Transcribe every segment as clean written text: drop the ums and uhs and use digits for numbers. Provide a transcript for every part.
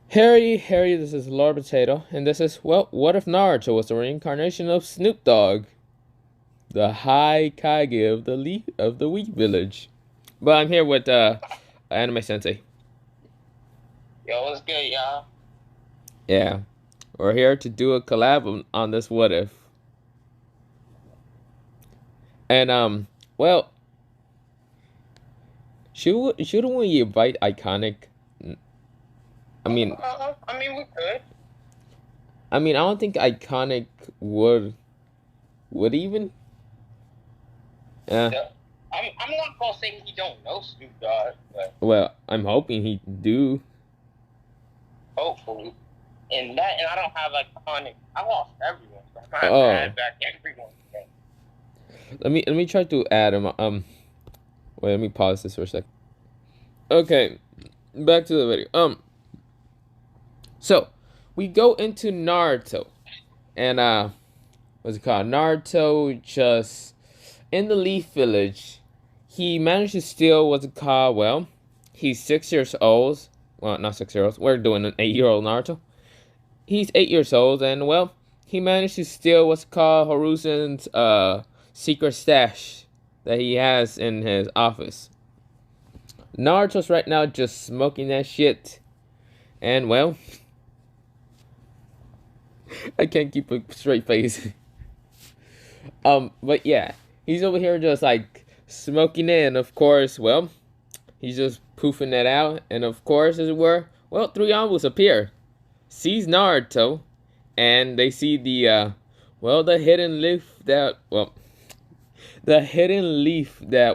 Harry, this is Lord Potato, and this is, well, what if Naruto was the reincarnation of Snoop Dogg, the High Kage of the Wheat Village? But I'm here with Anime Sensei. Yo, what's good, y'all? Yeah, we're here to do a collab on this what if. And well, shouldn't we invite Iconic? I mean, I mean, we could. I don't think Iconic would even. Uh, Yeah. I'm not gonna say he don't know Snoop Dogg, but well, I'm hoping he do. hopefully. And I don't have iconic. I lost everyone, so I'm gonna have to Oh, add back everyone again. let me try to add him. Wait, let me pause this for a sec. Okay, back to the video. So we go into Naruto, and what's it called? Naruto just in the Leaf Village. He managed to steal what's it called? Well, he's 6 years old. Well, not 6 years old. We're doing an 8-year-old Naruto. He's 8 years old, and well, he managed to steal what's called Horuzen's secret stash that he has in his office. Naruto's right now just smoking that shit, and well, I can't keep a straight face. But yeah, he's over here just like smoking it, and of course, well, he's just poofing it out, and of course, as it were, well, three Yambus appear, sees Naruto, and they see the hidden leaf that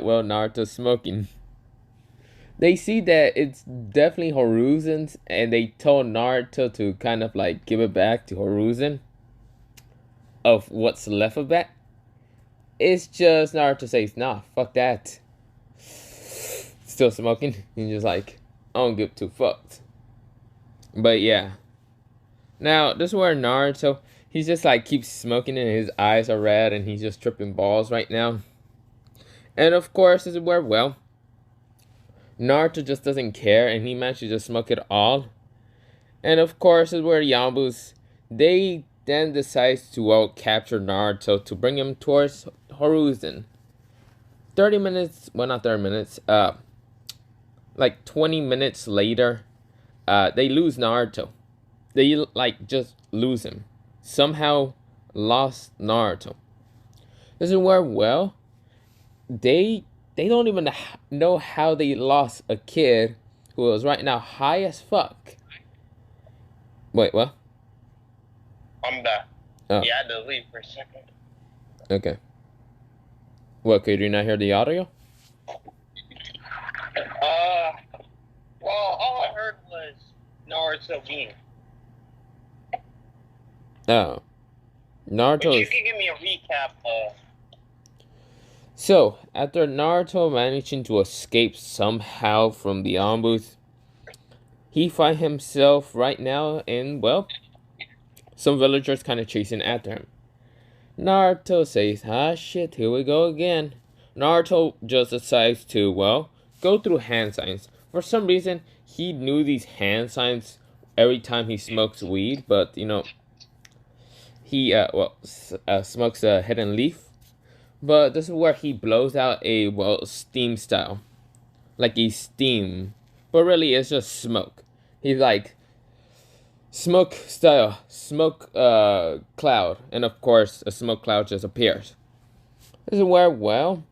Naruto's smoking. They see that it's definitely Horuzen's, and they told Naruto to kind of like give it back to Horuzen of what's left of that. It's just Naruto says, nah, fuck that. Still smoking. He's just like, I don't give two fucks. But yeah. Now, this is where Naruto, he's just like keeps smoking and his eyes are red and he's just tripping balls right now. And of course, this is where, well, Naruto just doesn't care and he managed to just smoke it all. And of course, this is where Yambus, they then decides to, well, capture Naruto to bring him towards Horuzen. 30 minutes, well, not 30 minutes, like 20 minutes later, they lose Naruto. They, like, just lose him. Somehow lost Naruto. This is where, well, they don't even know how they lost a kid who was right now high as fuck. Wait, what? I'm back. Oh, Yeah, I had to leave for a second. okay. What, could you not hear the audio? Uh, well, all I heard was Naruto being. Oh. But Naruto you is... can give me a recap of. So, after Naruto managing to escape somehow from the ambush, he finds himself right now in, well, some villagers kind of chasing after him. Naruto says, ah shit, here we go again. Naruto just decides to, well, go through hand signs. For some reason, he knew these hand signs every time he smokes weed, but, he, smokes a hidden leaf. But this is where he blows out a, well, steam style. Like a steam. But really, it's just smoke. He's like, smoke style, smoke cloud. And of course, a smoke cloud just appears. This is where, well,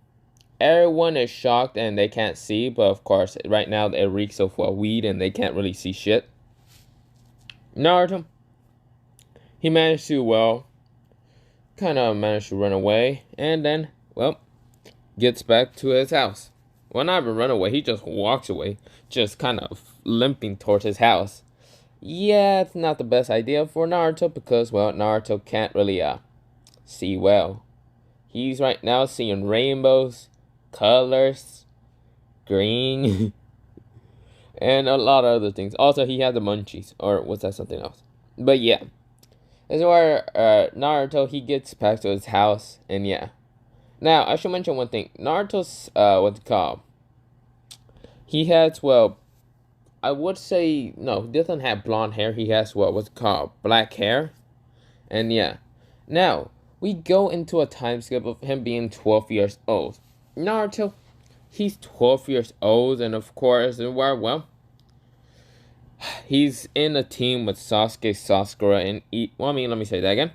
everyone is shocked and they can't see. But of course, right now, it reeks of, well, weed and they can't really see shit. Naruto, he managed to, well, kind of managed to run away. And then, well, gets back to his house. Well, not even run away, he just walks away, just kind of limping towards his house. Yeah, it's not the best idea for Naruto because, well, Naruto can't really see well. He's right now seeing rainbows, colors, green, and a lot of other things. Also, he had the munchies, or was that something else? But yeah, this is where Naruto, he gets back to his house, and yeah. Now, I should mention one thing. Naruto's, what's it called? He has, well, I would say no, he doesn't have blonde hair. He has what's it called black hair. And yeah. Now, we go into a time skip of him being 12 years old. Naruto, he's 12 years old, and of course, well, he's in a team with Sasuke, Sakura, and well, I mean, let me say that again.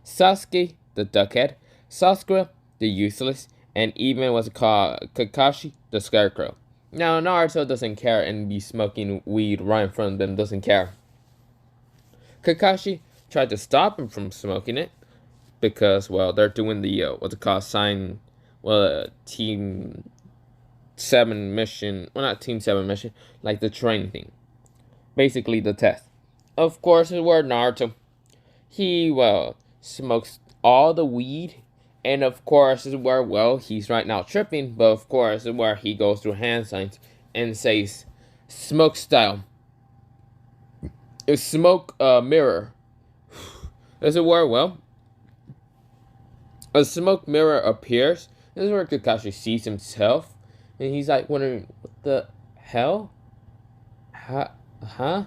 Sasuke, the duckhead, Sakura, the useless, and even what's it called, Kakashi, the scarecrow. Now, Naruto doesn't care and be smoking weed right in front of them, doesn't care. Kakashi tried to stop him from smoking it because, well, they're doing the, what's it called, Team 7 mission, well, not Team 7 mission, like the training thing. Basically, the test. Of course, is where Naruto, he, well, smokes all the weed. And of course, is where, well, he's right now tripping. But of course, is where he goes through hand signs and says, smoke style. Smoke mirror. This is where, well, a smoke mirror appears. This is where Kakashi sees himself. And he's like wondering, what the hell? Huh?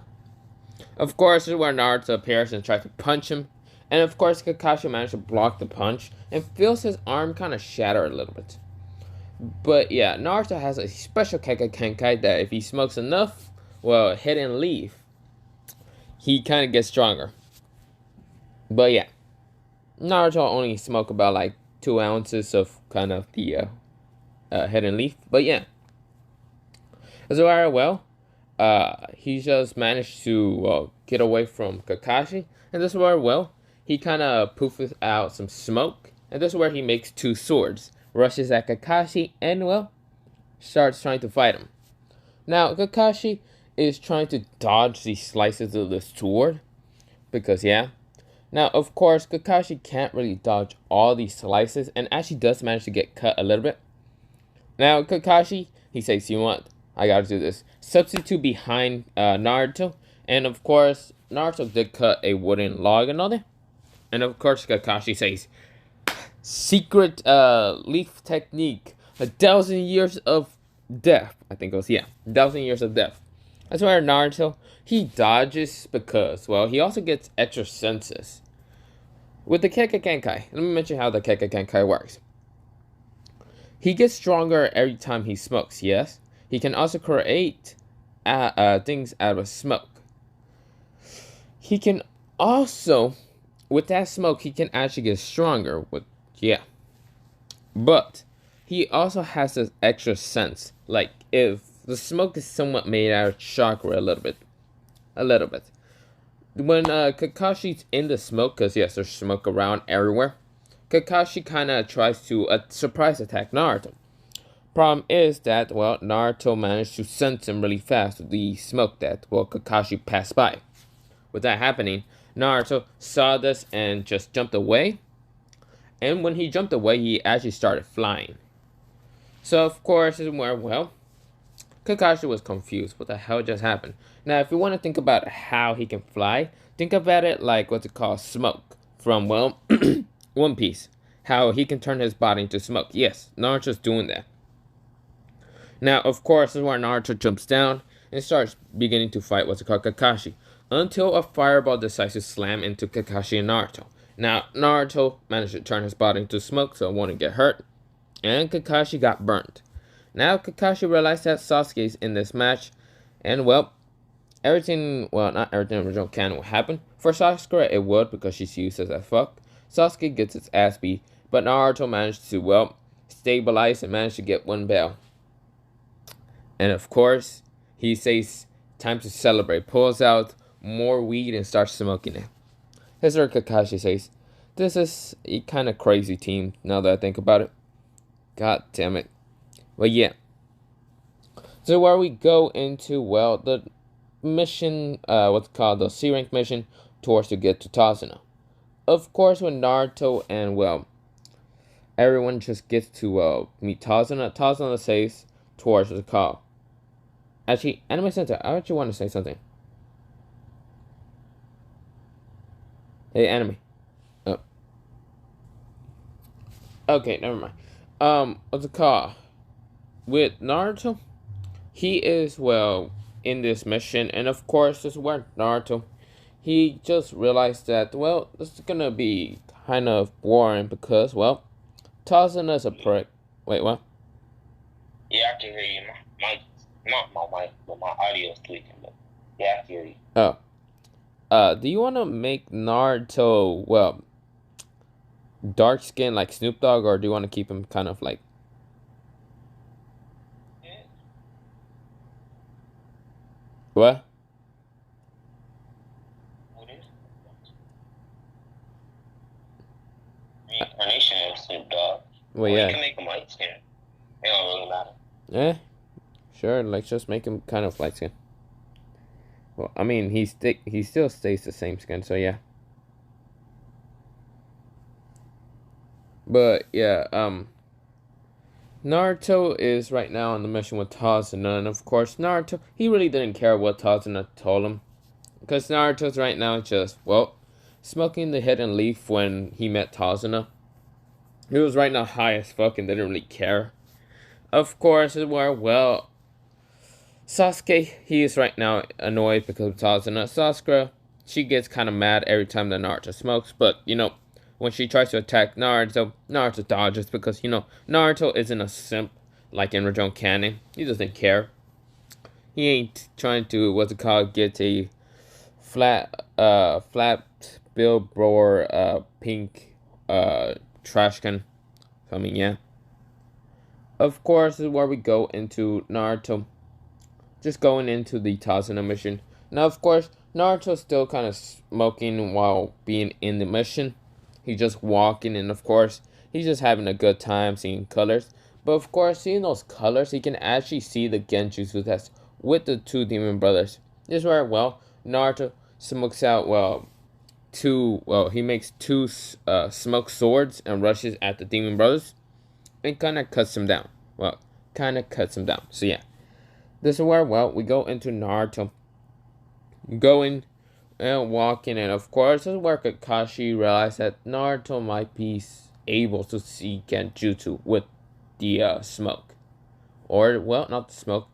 Of course, this is where Naruto appears and tries to punch him. And of course, Kakashi manages to block the punch and feels his arm kind of shatter a little bit. But yeah, Naruto has a special Kenkai that if he smokes enough, well, hit and leave, he kind of gets stronger. But yeah, Naruto only smoked about like 2 ounces of kind of the hit and leave. But yeah, as well, he just managed to get away from Kakashi. And this is where, well, he kind of poofs out some smoke. And this is where he makes 2 swords. Rushes at Kakashi and, well, starts trying to fight him. Now, Kakashi is trying to dodge these slices of the sword. Because, yeah. Now, of course, Kakashi can't really dodge all these slices. And actually does manage to get cut a little bit. Now, Kakashi, he says, you want, I gotta do this. Substitute behind Naruto. And of course, Naruto did cut a wooden log and all that. And of course, Kakashi says, secret leaf technique. 1,000 years of death. I think it was, yeah, 1,000 years of death. That's why Naruto, he dodges because, well, he also gets extra senses. With the Kenkai, let me mention how the Kenkai works. He gets stronger every time he smokes, yes. He can also create things out of smoke. He can also, with that smoke, he can actually get stronger. Yeah. But he also has this extra sense. Like, if the smoke is somewhat made out of chakra a little bit. When Kakashi's in the smoke, because yes, there's smoke around everywhere, Kakashi kind of tries to surprise attack Naruto. Problem is that, well, Naruto managed to sense him really fast with the smoke that, well, Kakashi passed by. With that happening, Naruto saw this and just jumped away. And when he jumped away, he actually started flying. So, of course, well, Kakashi was confused. What the hell just happened? Now, if you want to think about how he can fly, think about it like what's it called? Smoke. From, well, One Piece. How he can turn his body into smoke. Yes, Naruto's doing that. Now, of course, this is where Naruto jumps down and starts beginning to fight what's it called? Kakashi. Until a fireball decides to slam into Kakashi and Naruto. Now, Naruto managed to turn his body into smoke so it wouldn't get hurt. And Kakashi got burnt. Now, Kakashi realized that Sasuke's in this match. And, well, everything, well, not everything in the original canon will happen. For Sakura, it would because she's useless as fuck. Sasuke gets his ass beat. But Naruto managed to, well, stabilize and managed to get 1 bell. And, of course, he says, time to celebrate. Pulls out more weed and starts smoking it. Here's where Kakashi says, this is a kind of crazy team now that I think about it. God damn it. But yeah. So where we go into, well, the mission, what's called the C-rank mission towards to get to Tazuna. Of course, when Naruto and, well, everyone just gets to meet Tazuna, Tazuna says towards the call. Actually, Anime Sensei, I actually want to say something. Hey, Anime. Oh. Okay, never mind. What's it called? With Naruto, he is, well, in this mission, and of course, this is where Naruto, he just realized that, well, this is gonna be kind of boring because, well, Tazuna's a prick. Wait, what? Yeah, I can hear you. Not my mic, but my audio is tweaking. But yeah, I can hear you. Oh, do you want to make Naruto, well, dark skin like Snoop Dogg, or do you want to keep him kind of like what? What is Reincarnation of Snoop Dogg? Well, Or you yeah, can make him light skin. It don't really matter. eh, sure. Let's just make him kind of light skin. Well, I mean, he still stays the same skin, so yeah. But yeah, Naruto is right now on the mission with Tazuna, and of course, Naruto, he really didn't care what Tazuna told him. Because Naruto's right now just, well, smoking the hidden leaf when he met Tazuna. He was right now high as fuck and didn't really care. Of course, well, Sasuke, he is right now annoyed because of Tazuna. Sakura, she gets kind of mad every time that Naruto smokes, but, when she tries to attack Naruto, Naruto dodges because, Naruto isn't a simp like in original canon. He doesn't care. He ain't trying to, what's it called, get a flat billboard, pink, trash can. I mean, yeah. Of course, this is where we go into Naruto just going into the Tazuna mission. Now, of course, Naruto's still kind of smoking while being in the mission. He's just walking, and of course, he's just having a good time seeing colors. But of course, seeing those colors, he can actually see the Genjutsu that's with the two demon brothers. This is where, well, Naruto smokes out, he makes two smoke swords and rushes at the demon brothers and kind of cuts them down. So yeah. This is where, well, we go into Naruto going and walking, and of course, this is where Kakashi realized that Naruto might be able to see Genjutsu with the smoke. Or, well, not the smoke,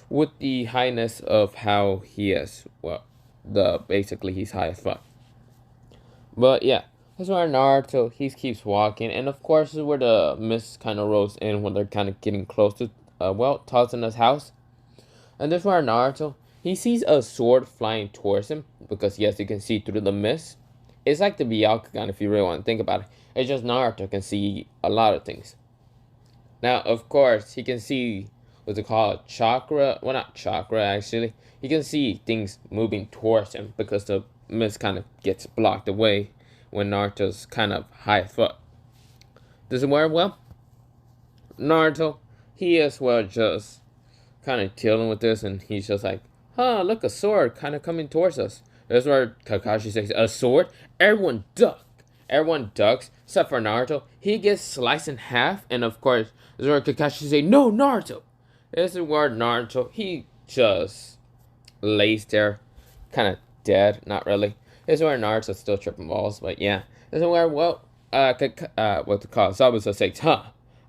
with the highness of how he is. Well, basically, he's high as fuck. But yeah, this is where Naruto, he keeps walking, and of course, this is where the mist kind of rolls in when they're kind of getting close to, Tazuna's house. And this is where Naruto, he sees a sword flying towards him, because yes, you can see through the mist. It's like the Byakugan if you really want to think about it. It's just Naruto can see a lot of things. Now, of course, he can see, what's it called, chakra, well, not chakra actually. He can see things moving towards him because the mist kind of gets blocked away when Naruto's kind of high foot. This is where, well, Naruto, he as well just kind of dealing with this, and he's just like, look, a sword kind of coming towards us. That's where Kakashi says, a sword? Everyone duck. Everyone ducks, except for Naruto. He gets sliced in half, and of course, this is where Kakashi says, no, Naruto. This is where Naruto, he just lays there, kind of dead, not really. This is where Naruto's still tripping balls, but yeah. This is where, well, what's it called? Zabuza says,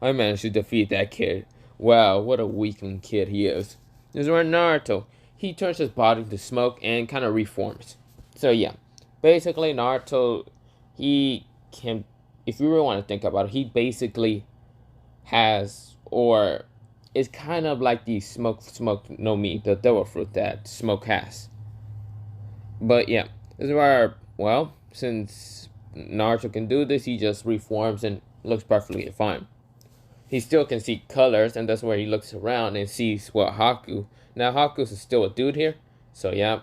I managed to defeat that kid. Wow, what a weakling kid he is. This is where Naruto, he turns his body to smoke and kind of reforms. So yeah, basically Naruto, he can, if you really want to think about it, he basically has, or is kind of like the smoke no me, the devil fruit that smoke has. But yeah, this is where, well, since Naruto can do this, he just reforms and looks perfectly fine. He still can see colors, and that's where he looks around and sees, well, Haku. Now, Haku is still a dude here, so yeah.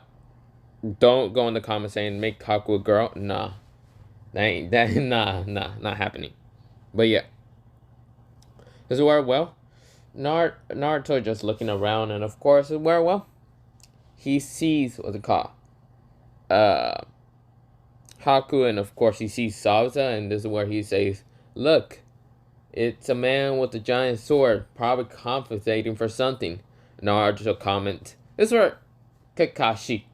Don't go in the comments saying make Haku a girl. Nah. Nah, not happening. But yeah. This is where, well, Naruto just looking around, and of course, this is where, well, he sees, what's it called? Haku, and of course, he sees Zabuza, and this is where he says, look, it's a man with a giant sword, probably compensating for something. Naruto comment. This is where Kakashi,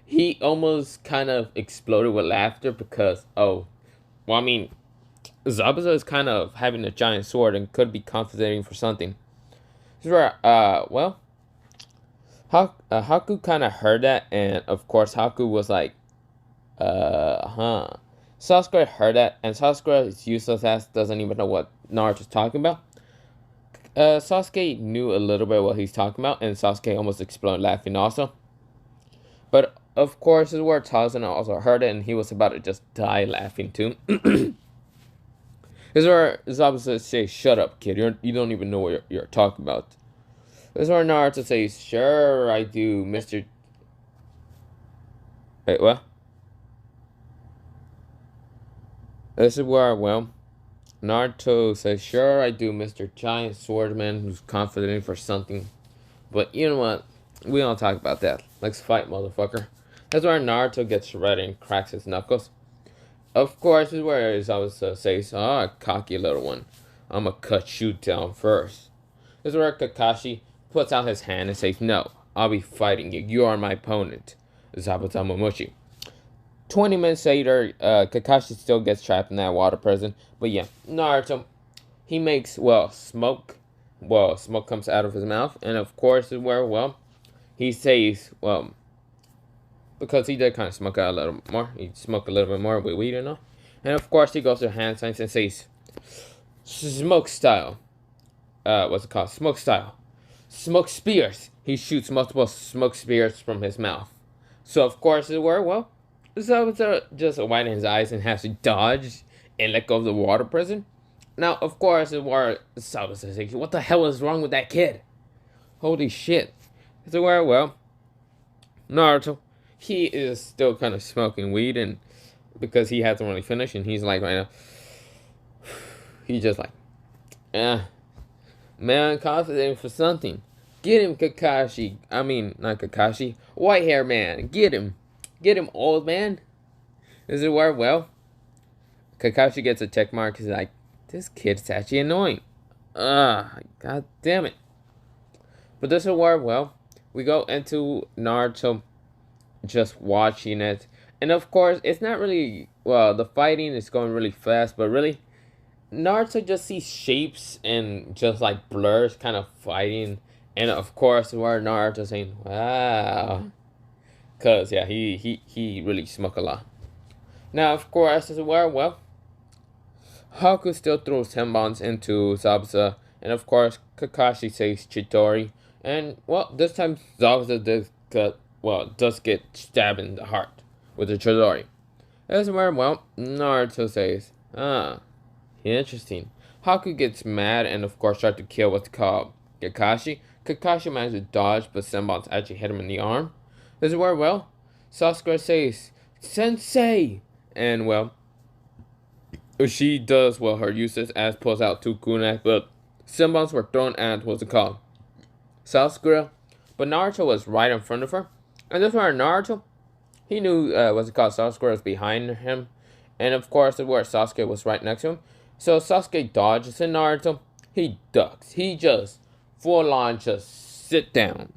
he almost kind of exploded with laughter because, well, I mean, Zabuza is kind of having a giant sword and could be compensating for something. This is where, well, Haku kind of heard that, and of course Haku was like, huh. Sasuke heard that, and Sasuke is useless ass, doesn't even know what Naruto's talking about. Sasuke knew a little bit what he's talking about, and Sasuke almost exploded laughing also. But of course, this is where Tarzan also heard it, and he was about to just die laughing too. This is where Zabuza says, "Shut up, kid. You don't even know what you're talking about." This is where Naruto says, "Sure, I do, Mister." Wait, what? This is where, well, Naruto says, "Sure, I do, Mister Giant Swordman, who's confident for something." But you know what? We don't talk about that. Let's fight, motherfucker. That's where Naruto gets ready and cracks his knuckles. Of course, this is where Zabuza says, "Ah, cocky little one. I'ma cut you down first." This is where Kakashi puts out his hand and says, "No, I'll be fighting you. You are my opponent." Zabuza Momoshi. 20 minutes later, Kakashi still gets trapped in that water prison. But yeah, Naruto, he makes, well, smoke. Well, smoke comes out of his mouth. And of course, where, well, he says, well, because he did kind of smoke out a little more. He smoked a little bit more with weed and all. And of course, he goes to hand signs and says, "Smoke style." What's it called? Smoke style. Smoke spears. He shoots multiple smoke spears from his mouth. So of course it were, well, so just widen his eyes and has to dodge and let go of the water prison. Now of course it were Sabusa says, "What the hell is wrong with that kid? Holy shit." So where, well, Naruto, he is still kind of smoking weed, and because he hasn't really finished, and he's like right now, he's just like, man, confident for something. Get him, Kakashi. I mean, not Kakashi. White hair man. Get him. Get him, old man. Does it work well? Kakashi gets a check mark. He's like, this kid's actually annoying. God damn it. But this will work well. We go into Naruto just watching it. And of course, it's not really, well, the fighting is going really fast, but really, Naruto just sees shapes and just like blurs kind of fighting. And of course, where Naruto saying, wow. Because, yeah, he really smoked a lot. Now, of course, as well, Haku still throws bombs into Zabuza. And of course, Kakashi says Chidori. And, well, this time Zabuza does get stabbed in the heart with the Chidori. As well, Naruto says, interesting. Haku gets mad and of course tries to kill what's called Kakashi. Kakashi manages to dodge, but Senbon's actually hit him in the arm. This is where, well, Sasuke says, "Sensei!" And, well, she does, well, her useless ass pulls out two kunai, but Senbons were thrown at, what's it called, Sasuke. But Naruto was right in front of her. And this is where Naruto, he knew, what's it called, Sasuke was behind him. And of course, where Sasuke was right next to him. So Sasuke dodges and Naruto, he ducks. He just full on just sit down.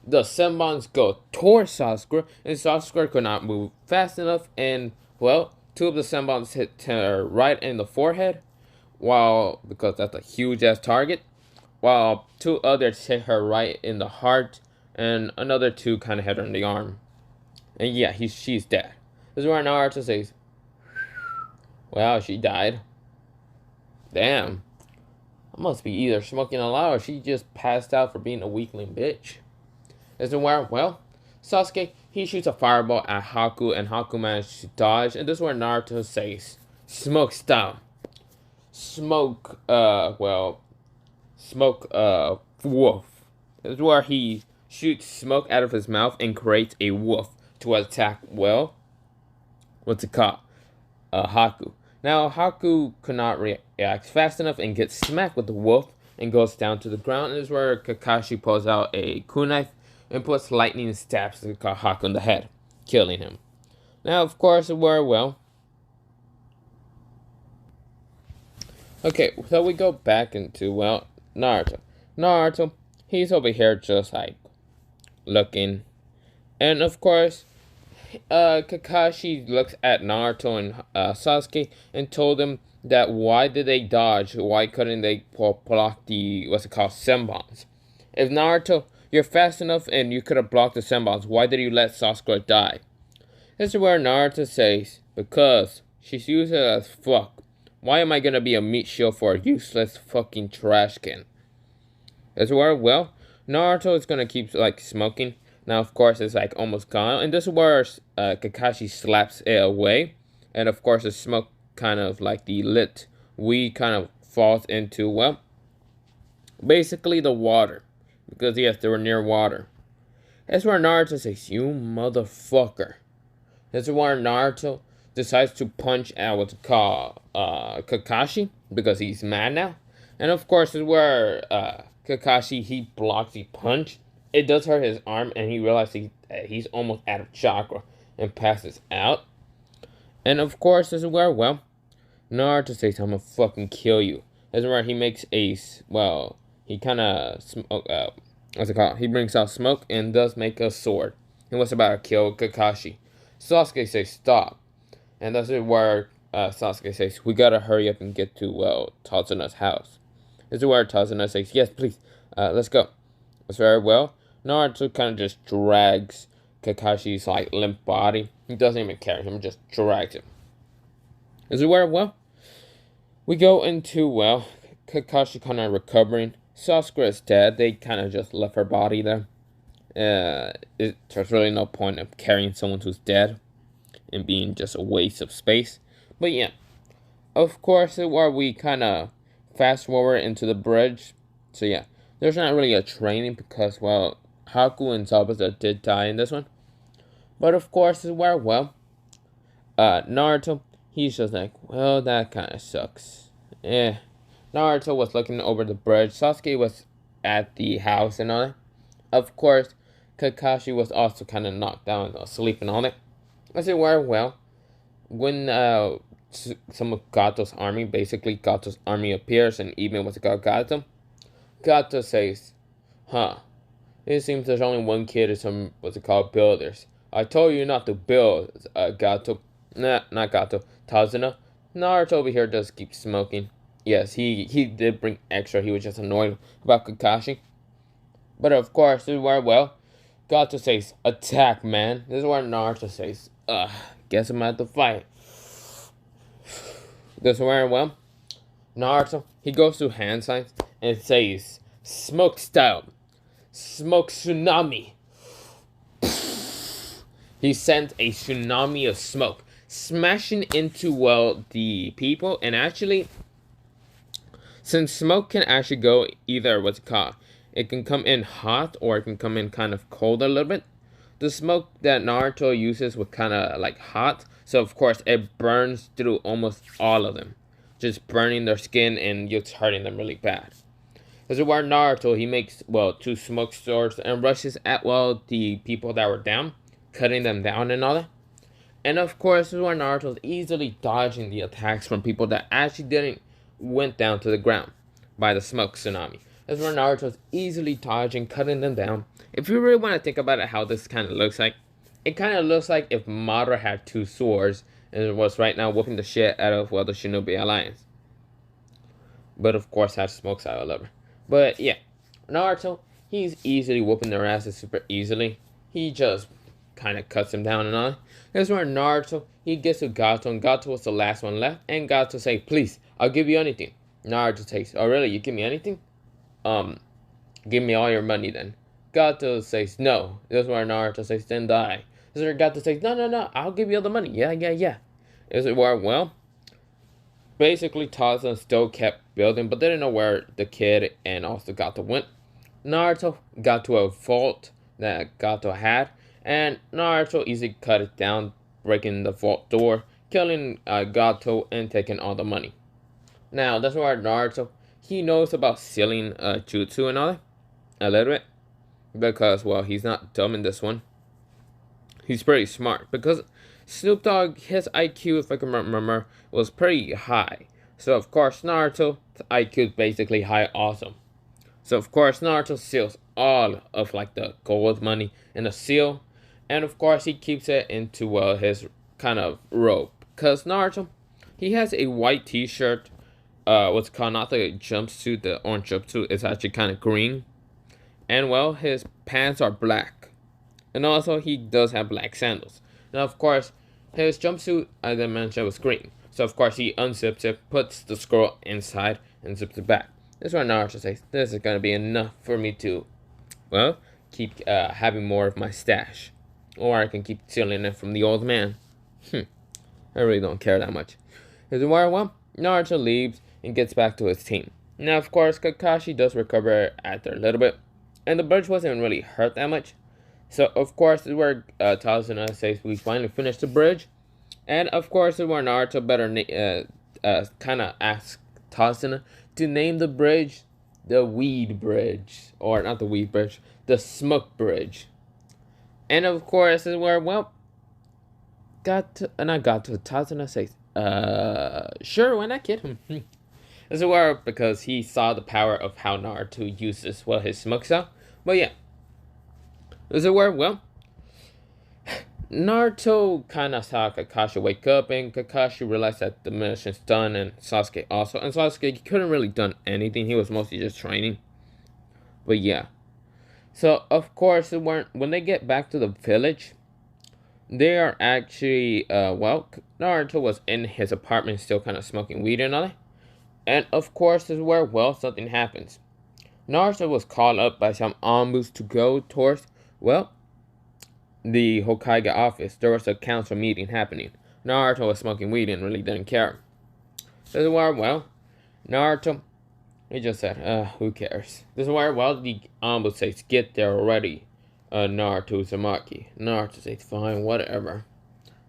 The Senbons go towards Sasuke, and Sasuke could not move fast enough. And, well, two of the Senbons hit her right in the forehead, while, because that's a huge ass target, while two others hit her right in the heart, and another two kind of hit her in the arm. And yeah, she's dead. This is where Naruto says, "Well, she died. Damn. I must be either smoking a lot or she just passed out for being a weakling bitch." This is where, well, Sasuke, he shoots a fireball at Haku, and Haku manages to dodge. And this is where Naruto says, "Smoke style." Smoke, wolf. This is where he shoots smoke out of his mouth and creates a wolf to attack, well, what's it called? Haku. Now, Haku could not react fast enough and gets smacked with the wolf and goes down to the ground. And this is where Kakashi pulls out a kunai and puts lightning stabs Haku in the head, killing him. Now, of course, we're, well, okay, so we go back into, well, Naruto. Naruto, he's over here just like looking. And of course, Kakashi looks at Naruto and Sasuke and told them that why did they dodge? Why couldn't they block the, what's it called, Senbons? If Naruto You're fast enough and you could have blocked the Senbons. Why did you let Sasuke die? This is where Naruto says, because she's useless as fuck. Why am I gonna be a meat shield for a useless fucking trash can? This is where, well, Naruto is gonna keep like smoking. Now, of course, it's like almost gone. And this is where Kakashi slaps it away. And of course, the smoke kind of like the lit weed kind of falls into, well, basically the water. Because, yes, they were near water. That's where Naruto says, you motherfucker. This is where Naruto decides to punch out what's called Kakashi. Because he's mad now. And of course, this is where Kakashi, he blocks the punch. It does hurt his arm, and he realizes he's almost out of chakra and passes out. And of course, this is where, well, Naruto says, I'm gonna fucking kill you. This is where he makes a, well, he kind of, what's it called? He brings out smoke and does make a sword. He was about to kill Kakashi. Sasuke says, stop. And this is where Sasuke says, we gotta hurry up and get to, well, Tazuna's house. This is where Tazuna says, yes, please, let's go. It's very well. Naruto kind of just drags Kakashi's like limp body. He doesn't even carry him, just drags him. This is where, well, we go into, well, Kakashi kind of recovering. Sasuke is dead. They kind of just left her body there. There's really no point of carrying someone who's dead and being just a waste of space. But yeah, of course, where we kind of fast forward into the bridge. So yeah, there's not really a training because, well, Haku and Zabuza did die in this one. But of course, is where, well, Naruto, he's just like, well, that kind of sucks. Naruto was looking over the bridge. Sasuke was at the house and all that. Of course, Kakashi was also kind of knocked down, asleep and all that. I said, well, when some of Gato's army, basically Gato's army appears, and even what's it called, Gato says, it seems there's only one kid and some, what's it called, builders. I told you not to build, Gato. Nah, not Gato. Tazuna. Naruto over here does keep smoking. Yes, he did bring extra. He was just annoyed about Kakashi. But of course, this is where, well, Gato says, attack, man. This is where Naruto says, guess I'm at the fight. This is where, well, Naruto, he goes to hand signs and says, smoke style. Smoke tsunami. He sent a tsunami of smoke, smashing into, well, the people. And actually, since smoke can actually go either, what's it called, it can come in hot or it can come in kind of cold a little bit. The smoke that Naruto uses was kind of like hot. So, of course, it burns through almost all of them. Just burning their skin and just hurting them really bad. This is where Naruto, he makes, well, 2 smoke swords and rushes at, well, the people that were down, cutting them down and all that. And of course, this is where Naruto is easily dodging the attacks from people that actually didn't went down to the ground by the smoke tsunami. This is where Naruto is easily dodging, cutting them down. If you really want to think about it, how this kind of looks like, it kind of looks like if Madara had 2 swords and was right now whooping the shit out of, well, the Shinobi Alliance. But of course, has smoke style lover. But yeah, Naruto, he's easily whooping their asses super easily. He just kind of cuts them down and all. That's where Naruto, he gets to Gato, and Gato was the last one left. And Gato say, please, I'll give you anything. Naruto takes, oh really, you give me anything? Give me all your money then. Gato says, no. That's where Naruto says, then die. This is where Gato says, no, I'll give you all the money. Yeah. This is where, well, basically Tarzan still kept building, but they didn't know where the kid and also Gato went. Naruto got to a vault that Gato had, and Naruto easily cut it down, breaking the vault door, killing Gato, and taking all the money. Now, that's where Naruto, he knows about sealing jutsu and all that, a little bit, because, well, he's not dumb in this one. He's pretty smart, because Snoop Dogg, his IQ, if I can remember, was pretty high. So, of course, Naruto's IQ is basically high also. So, of course, Naruto seals all of, like, the gold money in a seal. And, of course, he keeps it into his kind of robe. Because Naruto, he has a white t-shirt. What's called, not the jumpsuit, the orange jumpsuit. It's actually kind of green. And well, his pants are black. And also, he does have black sandals. Now, of course, his jumpsuit, as I mentioned, was green. So, of course, he unzips it, puts the scroll inside, and zips it back. This is where Naruto says, this is going to be enough for me to, well, keep having more of my stash. Or I can keep stealing it from the old man. I really don't care that much. Is it where, well, Naruto leaves and gets back to his team. Now, of course, Kakashi does recover after a little bit. And the bridge wasn't really hurt that much. So, of course, this is where Tazuna says we finally finished the bridge. And, of course, this is where Naruto better kind of asks Tazuna to name the bridge the Weed Bridge. Or, not the Weed Bridge, the Smoke Bridge. And, of course, this is where, well, Tazuna says, sure, why not kid him? This is where, because he saw the power of how Naruto uses, well, his smoke cell. But yeah. This is where, well, Naruto kind of saw Kakashi wake up, and Kakashi realized that the mission's done, and Sasuke also. And Sasuke couldn't really done anything. He was mostly just training. But yeah. So, of course, when they get back to the village, they are actually, well, Naruto was in his apartment still kind of smoking weed and all that. And, of course, this is where, well, something happens. Naruto was called up by some Anbus to go towards, well, the Hokage office. There was a council meeting happening. Naruto was smoking weed and really didn't care. This is where, well, Naruto, he just said, who cares? This is where, well, the Anbus says, get there already, Naruto Uzumaki. Naruto says, fine, whatever.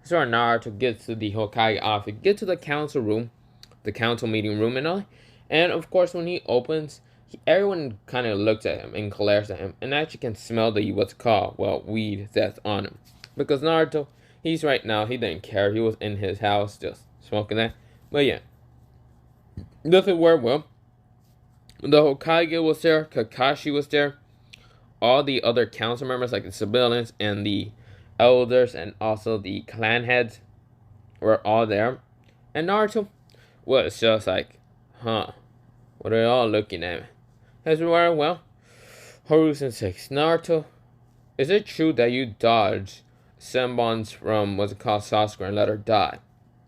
This is where Naruto gets to the Hokage office, get to the council room, the council meeting room and all. And, of course, when he opens, everyone kind of looks at him and glares at him, and actually can smell the what's called, well, weed that's on him. Because Naruto, he's right now, he didn't care. He was in his house just smoking that. But yeah. This is where, well, the Hokage was there, Kakashi was there, all the other council members, like the civilians and the elders and also the clan heads were all there. And Naruto was just like, huh, what are y'all looking at? As where, well, Harusen says, Naruto, is it true that you dodged Senbon's from what's it called Sasuke and let her die?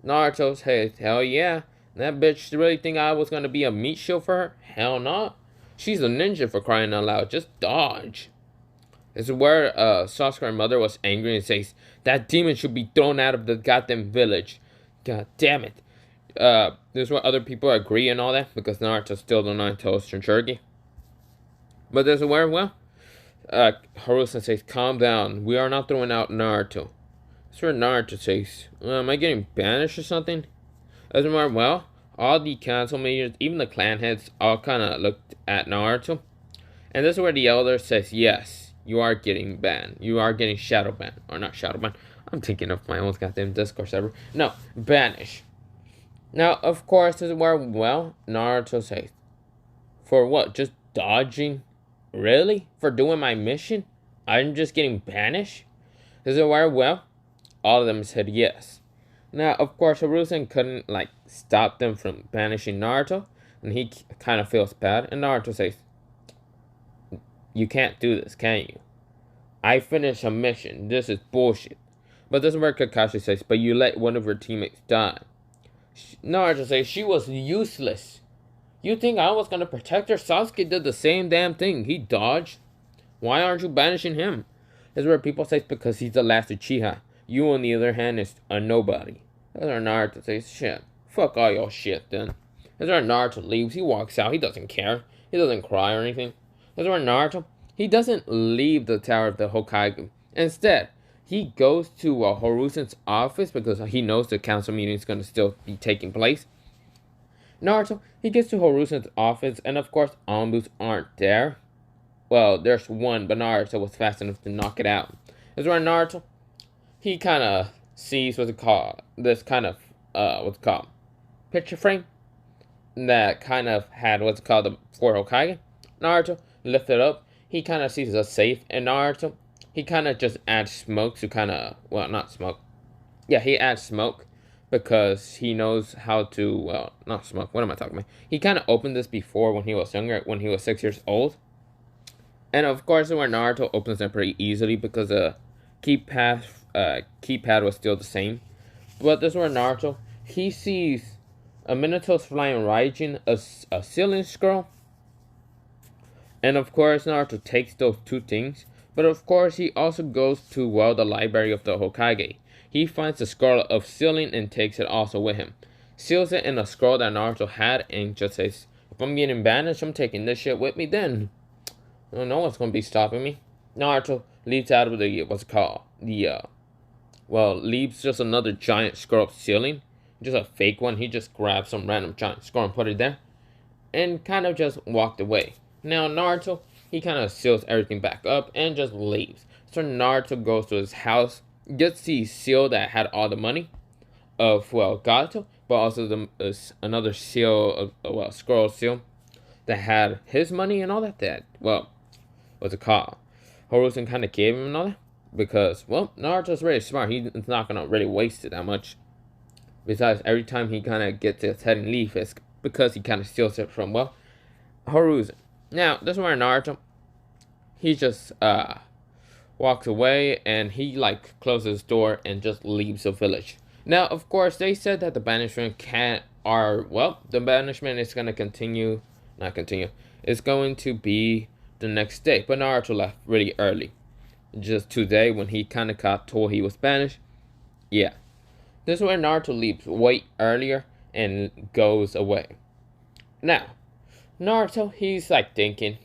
Naruto says, hell yeah. That bitch really think I was gonna be a meat shield for her? Hell no. She's a ninja, for crying out loud. Just dodge. This is where Sasuke's mother was angry and says, that demon should be thrown out of the goddamn village. God damn it. This is where other people agree and all that, because Naruto still don't know until Tsunchurgi. But this is where, well, Harusen says, calm down. We are not throwing out Naruto. That's where Naruto says, am I getting banished or something? As where, well, all the council members, even the clan heads, all kind of looked at Naruto. And this is where the elder says, yes, you are getting banned. You are getting shadow banned. Or not shadow banned. I'm thinking of my own goddamn Discord server. No, banish. Now, of course, this is where, well, Naruto says, for what? Just dodging? Really? For doing my mission? I'm just getting banished? This is where, well, all of them said yes. Now, of course, Harusen couldn't, like, stop them from banishing Naruto, and he kind of feels bad, and Naruto says, you can't do this, can you? I finished a mission. This is bullshit. But this is where Kakashi says, but you let one of your teammates die. Naruto says, she was useless. You think I was gonna protect her? Sasuke did the same damn thing. He dodged. Why aren't you banishing him? This is where people say, because he's the last Uchiha. You, on the other hand, is a nobody. That's where Naruto says, shit. Fuck all your shit, then. That's where Naruto leaves. He walks out. He doesn't care. He doesn't cry or anything. That's where Naruto, he doesn't leave the Tower of the Hokage. Instead, he goes to Harusen's office because he knows the council meeting is going to still be taking place. Naruto, he gets to Harusen's office, and of course, Anbus aren't there. Well, there's one, but Naruto was fast enough to knock it out. That's where Naruto, he kind of sees what's it called, this kind of, what's it called, picture frame that kind of had what's it called, the four Hokage. Naruto lifted up, he kind of sees a safe, and Naruto, he kind of just adds smoke to kind of, well, not smoke. Yeah, he adds smoke because he knows how to, well, not smoke, what am I talking about? He kind of opened this before when he was younger, when he was 6 years old. And of course, where Naruto opens them pretty easily because the keypad was still the same. But this is where Naruto, he sees a Minato's flying Raijin, a ceiling scroll, and of course Naruto takes those two things. But of course he also goes to, well, the library of the Hokage. He finds the scroll of sealing and takes it also with him. Seals it in a scroll that Naruto had and just says, if I'm getting banished, I'm taking this shit with me then. I don't know what's gonna be stopping me. Naruto leaps out of the, what's it called? Leaves just another giant scroll of sealing. Just a fake one. He just grabbed some random giant scroll and put it there. And kind of just walked away. Now Naruto, he kind of seals everything back up and just leaves. So Naruto goes to his house, gets the seal that had all the money of, well, Gato, but also another seal of, scroll seal that had his money and all that, well, what's it called? Horusen kind of gave him and all that. Because, well, Naruto's really smart. He's not going to really waste it that much. Besides, every time he kind of gets his head and leaf, it's because he kind of steals it from, well, Horusen. Now, this is where Naruto, he just walks away and he like closes his door and just leaves the village. Now, of course, they said that the banishment the banishment is going to continue, not continue, it's going to be the next day. But Naruto left really early. Just today when he kind of got told he was banished. Yeah. This is where Naruto leaves way earlier and goes away. Now, Naruto, he's like thinking,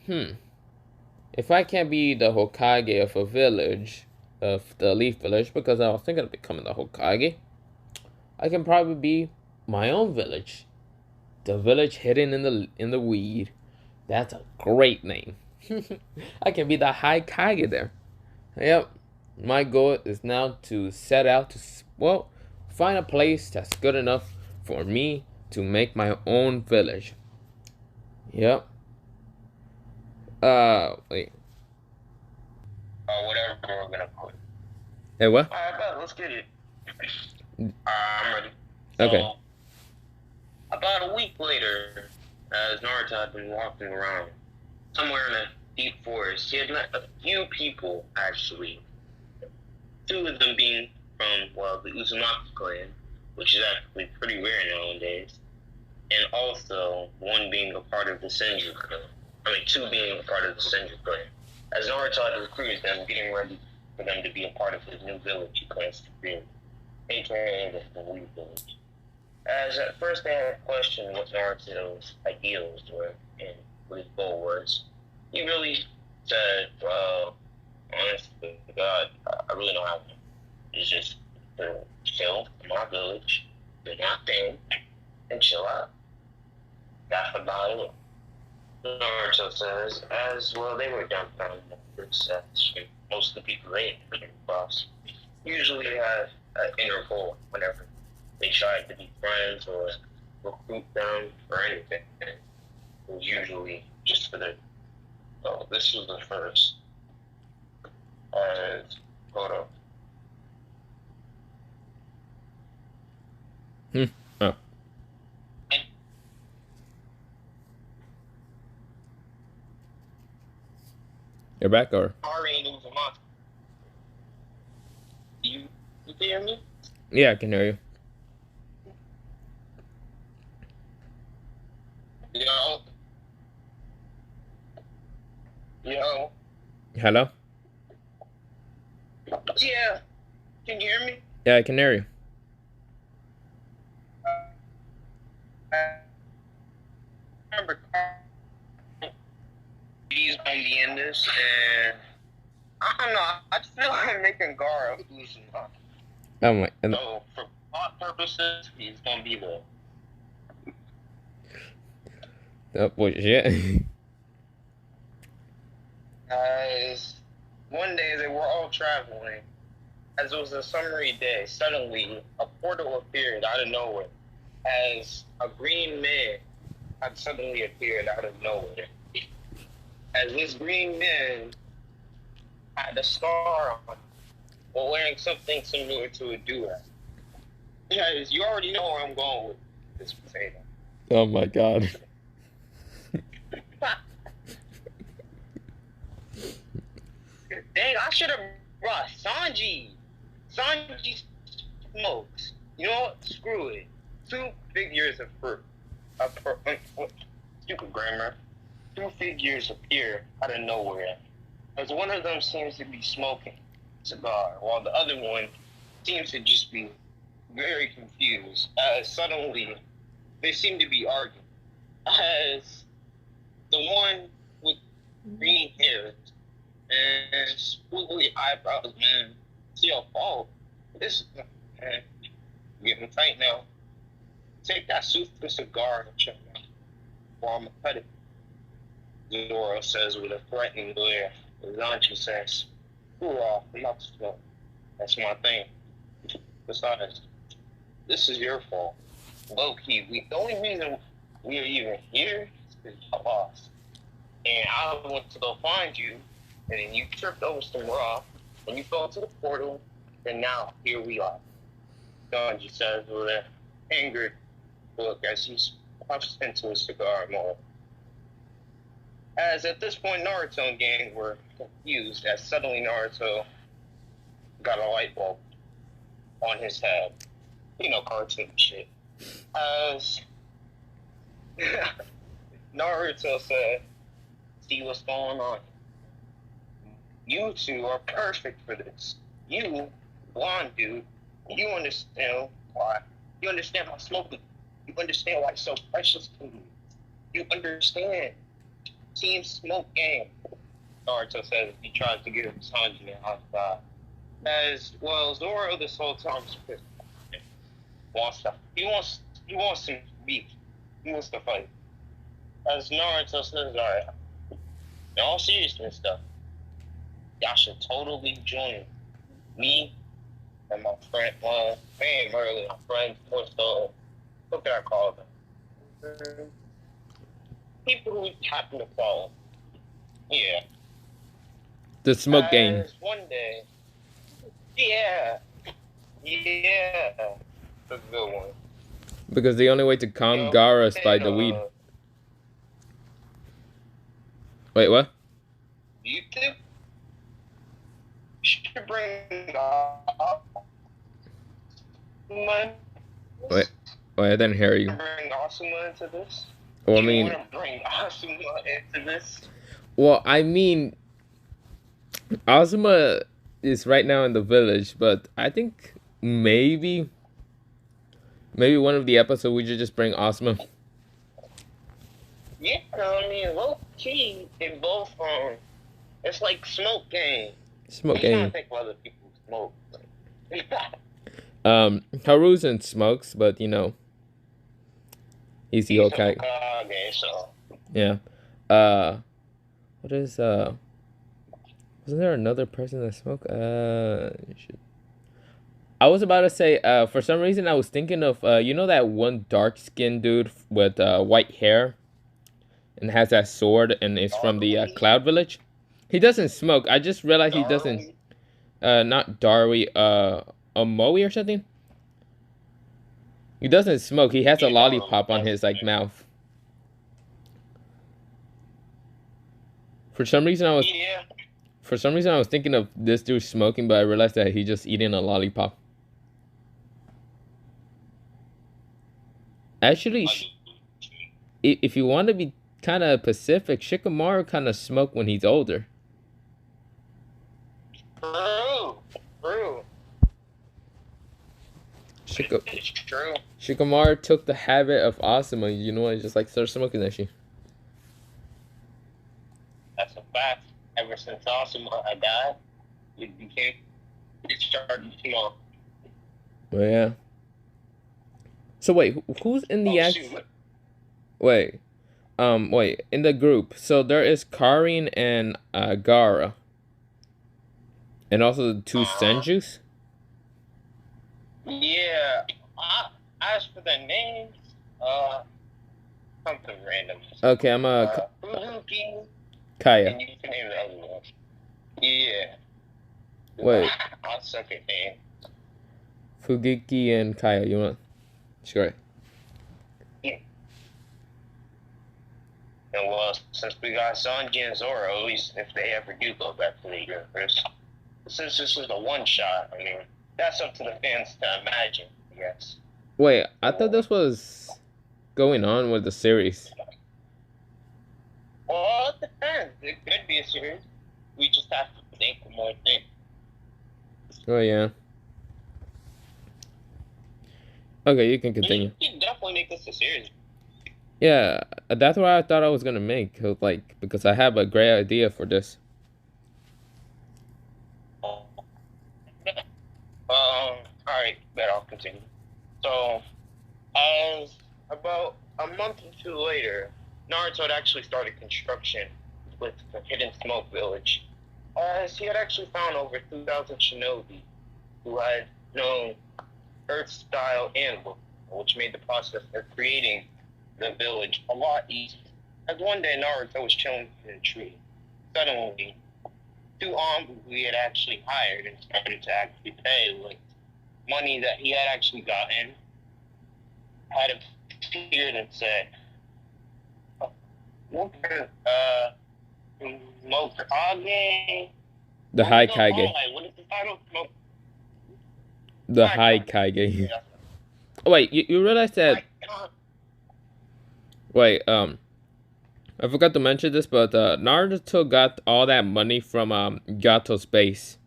if I can't be the Hokage of a village, of the Leaf Village, because I was thinking of becoming the Hokage, I can probably be my own village. The village hidden in the weed. That's a great name. I can be the High Kage there. Yep. My goal is now to set out to, well, find a place that's good enough for me to make my own village. Yep. Wait. Whatever we're gonna put. Hey, what? Alright, let's get it. I'm ready. So, Okay. about a week later, as Naruto had been walking around somewhere in a deep forest, he had met a few people, actually. Two of them being from, well, the Uzumaki clan, which is actually pretty rare nowadays, and also one being a part of the Senju clan. Two being a part of the Senju clan. As Naruto had recruited them, getting ready for them to be a part of his new village he plans to create, aka the Weed Village. As at first they had questioned what Naruto's ideals were and what his goal was, he really said, well, honestly, God, I really don't have one. It's just to chill in my village, do my thing, and chill out. That's about it. Naruto says, as well, they were dumbfounded as most of the people they came across usually had an inner goal whenever they tried to be friends or recruit them or anything. It was usually just for their. Oh, this was the first. Hold up. Oh. You're back, or? Ari and Uzumaki. You hear me? Yeah, I can hear you. Yo. Yo. Hello? Yeah. Can you hear me? Yeah, I can hear you. I remember these going to end this, and I don't know. I just feel like making Gara Uzumaki. Oh my. So, for plot purposes, he's going to be the. Oh, boy, shit. As one day they were all traveling, as it was a summery day, suddenly a portal appeared out of nowhere. As a green man had suddenly appeared out of nowhere. As this green man had a scar on, while wearing something similar to a do-rag. Because you already know where I'm going with this potato. Oh my god. Dang, I should have brought Sanji. Sanji smokes. You know what? Screw it. 2 figures appear. Stupid grammar. 2 figures appear out of nowhere. As one of them seems to be smoking a cigar, while the other one seems to just be very confused. Suddenly, they seem to be arguing. As the one with green hair and squiggly eyebrows, man, see a fault. This man, getting tight now. Take that super cigar and check out while I'm cut it. Zoro says with a threatening glare. Zanchi says, "Hoorah, not smoke. That's my thing. Besides, this is your fault. Low key, the only reason we are even here is because I lost. And I went to go find you, and then you tripped over some rock, and you fell into the portal, and now here we are." Sanji says with an angered look as he puffs into a cigar more. As at this point, Naruto and gang were confused as suddenly Naruto got a light bulb on his head. You know, cartoon shit. As Naruto said, "See what's going on? You two are perfect for this. You, blonde dude, you understand why. You understand my smoking. You understand why it's so precious to me. You understand Team Smoke Gang." Naruto says he tries to get Sanji outside. As well, Zoro this whole time is pissed. He wants some beef. He wants to fight. As Naruto says, "Alright, in all seriousness though, y'all should totally join me and my friend, man, earlier, my friend, what can I call them? People who happen to follow. Yeah. The smoke gang. One day, yeah, that's a good one. Because the only way to calm Gaara is by the weed. Wait, what? You think should bring Wait, I didn't hear you. Bring Asuma into this? Well, I Do mean, you want to bring Asuma into this? well, I mean, Azuma is right now in the village, but I think maybe one of the episodes we should just bring Asuma. Yeah, I mean, low key, they both it's like smoke game. Smoke You gang. don't think other people smoke. Haruzen smokes, but you know, he's the Hokage. Hokage, so. Yeah. What is wasn't there another person that smoked? Shit. I was about to say, for some reason I was thinking of you know that one dark skinned dude with white hair and has that sword and is from the Cloud Village. He doesn't smoke. I just realized he doesn't not Darwi, Omoi or something. He doesn't smoke. He has a lollipop on his like mouth. For some reason I was thinking of this dude smoking, but I realized that he just eating a lollipop. Actually, if you want to be kind of Pacific, Shikamaru kind of smoke when he's older. True. It's true. Shikamaru took the habit of Asuma, you know, and just like started smoking that shit. That's a fact. Ever since Asuma had died, it started to smoke. Oh yeah. So wait, who's in the Wait, in the group. So there is Karin and Gaara, and also the two Senjus. Yeah. As for the names, something random. Okay, I'm Fuzuki. Kaya. And you can name the other one. Yeah. Wait. I'll suck it, man. Fugiki and Kaya, you want? Sure. Yeah. And well, since we got Sanji and Zoro, at least if they ever do go back to the universe, since this was a one shot, I mean, that's up to the fans to imagine, I guess. Wait, I thought this was going on with the series. Well, it depends. It could be a series. We just have to think more things. Oh yeah. Okay, you can You continue. can definitely make this a series. Yeah, that's what I thought I was gonna make. Like because I have a great idea for this. Alright, but I'll continue. So, as about a month or two later, Naruto had actually started construction with the Hidden Smoke Village, as he had actually found over 2,000 shinobi who had known Earth style animals, which made the process of creating the village a lot easier. As one day Naruto was chilling in a tree, suddenly two Anbu who he had actually hired and started to actually pay with money that he had actually gotten had appeared and said, Mokage, The what was High the, oh, Kaige. what is the title? The High Icon. Kaige. Yeah. Oh, wait, you realize that? Icon. Wait, I forgot to mention this, but Naruto got all that money from Gato's base.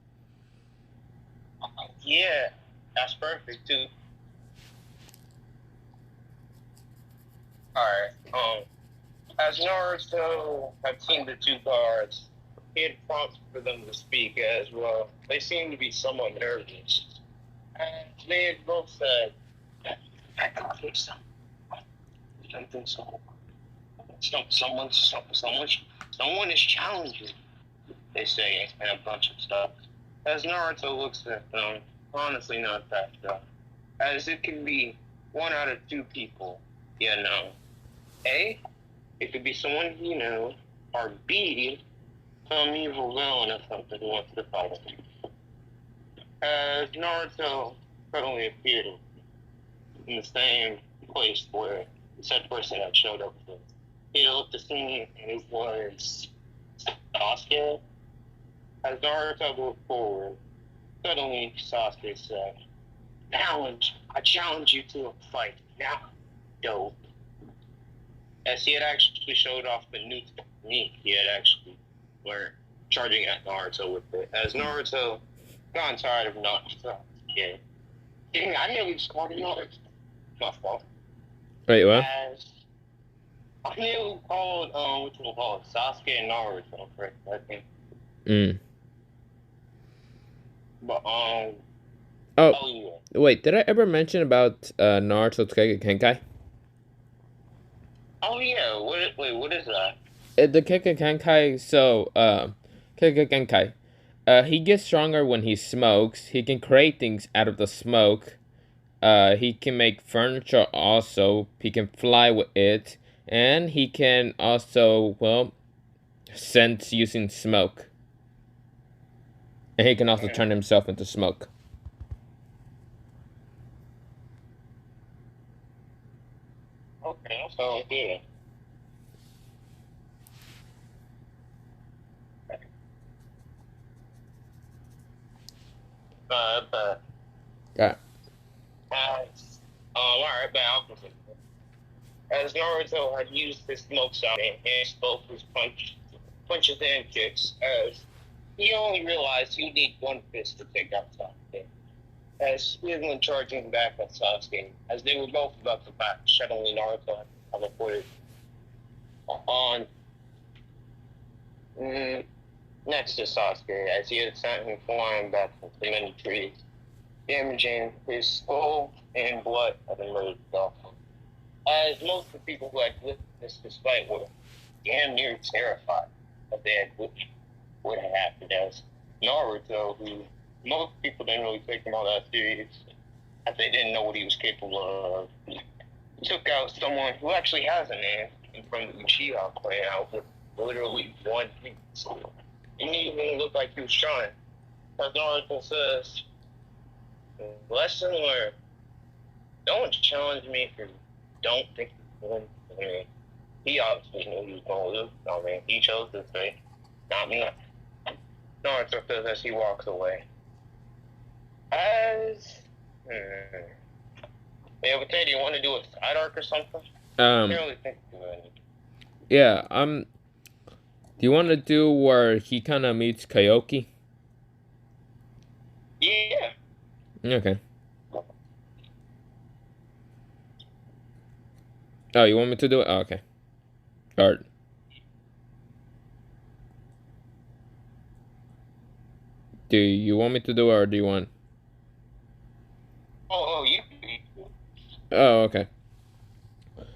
Yeah, that's perfect too. Alright, as Naruto had seen the two guards, he had prompted for them to speak as well. They seemed to be somewhat nervous. And they had both said, I don't think so. I don't think so. Someone is challenging, they say, and a bunch of stuff. As Naruto looks at them, honestly not that stuff. As it can be one out of two people, you know. A, it could be someone you know, or B, some evil villain or something who wants to fight him. As Naruto suddenly appeared in the same place where said person had showed up with. He looked to see and it was Sasuke. As Naruto moved forward, suddenly Sasuke said, I challenge you to a fight. Now, dope. As he had actually showed off the new technique he had actually learned, charging at Naruto with it. As Naruto got tired of not Sasuke. Dang, I nearly just called him Naruto. My fault. Wait, what? As I nearly called, which one call it? Sasuke and Naruto, correct? I think. Mm. But, Oh, oh yeah. wait, did I ever mention about Naruto's Kekkei? Oh yeah, what is that? The Kekkei, so, Kekkei, he gets stronger when he smokes. He can create things out of the smoke. He can make furniture also. He can fly with it. And he can also, well, sense using smoke. And he can also turn himself into smoke. Okay, so yeah. But Yeah. alright, but I'll continue. As Naruto had used his smoke shot and spoke his punches and kicks, as he only realized he need one fist to take out Sasuke. As he went charging back at Sasuke, as they were both about to back, suddenly Naruto had teleported on next to Sasuke, as he had sent him flying back from the many trees, damaging his skull and blood had emerged off him. As most of the people who had witnessed this fight were damn near terrified that they had what had happened, as Naruto, who most people didn't really take him all that serious, as they didn't know what he was capable of, took out someone who actually has a name in front of the Uchiha clan out with literally one piece. He didn't even look like he was trying. As Naruto says, lesson learned. Don't challenge me if you don't think you're going to me. He obviously knew he was going to lose. I mean, he chose this way, not me. Naruto says as he walks away. As yeah, but Ted, do you want to do a side arc or something? I can't really think of any. Yeah, do you want to do where he kind of meets Kaioki? Yeah. Okay. Oh, you want me to do it? Oh, okay. Alright. Do you want me to do it, or do you want? You. Oh, okay.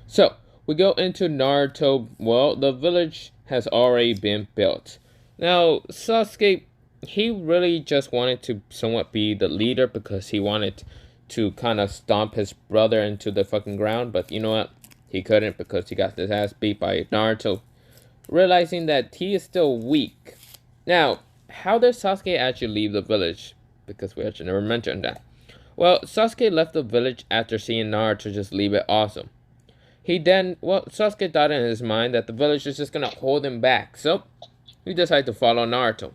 So, we go into Naruto. Well, the village has already been built. Now, Sasuke, he really just wanted to somewhat be the leader because he wanted to kind of stomp his brother into the fucking ground. But you know what? He couldn't because he got his ass beat by Naruto. Realizing that he is still weak. Now, how did Sasuke actually leave the village? Because we actually never mentioned that. Well, Sasuke left the village after seeing Naruto just leave it awesome. Sasuke thought in his mind that the village was just gonna hold him back, so he decided to follow Naruto.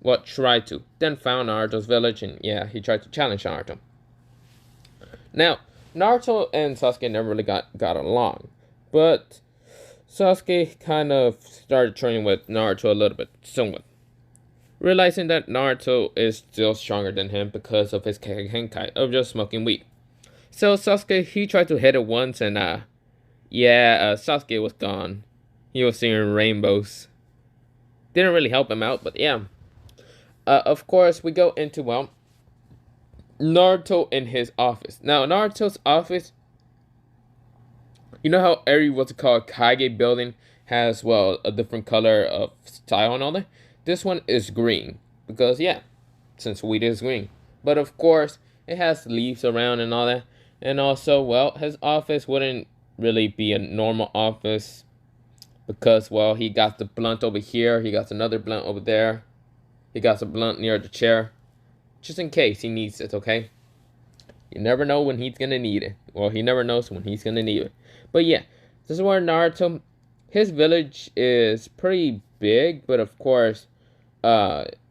Well, tried to. Then found Naruto's village, and yeah, he tried to challenge Naruto. Now, Naruto and Sasuke never really got along, but Sasuke kind of started training with Naruto a little bit, somewhat. Realizing that Naruto is still stronger than him because of his Kagenkai of just smoking weed. So Sasuke, he tried to hit it once, and Sasuke was gone. He was seeing rainbows. Didn't really help him out, but yeah. Of course, we go into, well, Naruto in his office. Now, Naruto's office, you know how every, what's it called, Kage building has, well, a different color of style and all that? This one is green. Because, yeah, since weed is green. But of course, it has leaves around and all that. And also, well, his office wouldn't really be a normal office because, well, he got the blunt over here, he got another blunt over there, he got a blunt near the chair, just in case he needs it, okay? You never know when he's gonna need it. Well, he never knows when he's gonna need it. But yeah, this is where Naruto, his village is pretty big, but of course,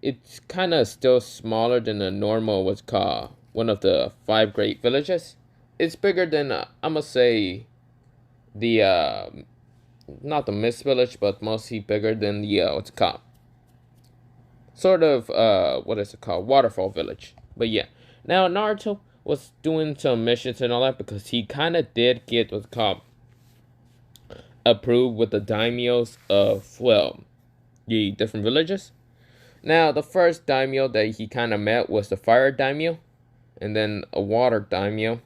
it's kind of still smaller than a normal, what's called, one of the 5 great villages. It's bigger than, I must say, the, not the Mist Village, but mostly bigger than the, what's it called? Sort of, what is it called? Waterfall Village. But yeah. Now, Naruto was doing some missions and all that because he kind of did get what's called approved with the daimyos of, well, the different villages. Now, the first daimyo that he kind of met was the fire daimyo, and then a water daimyo.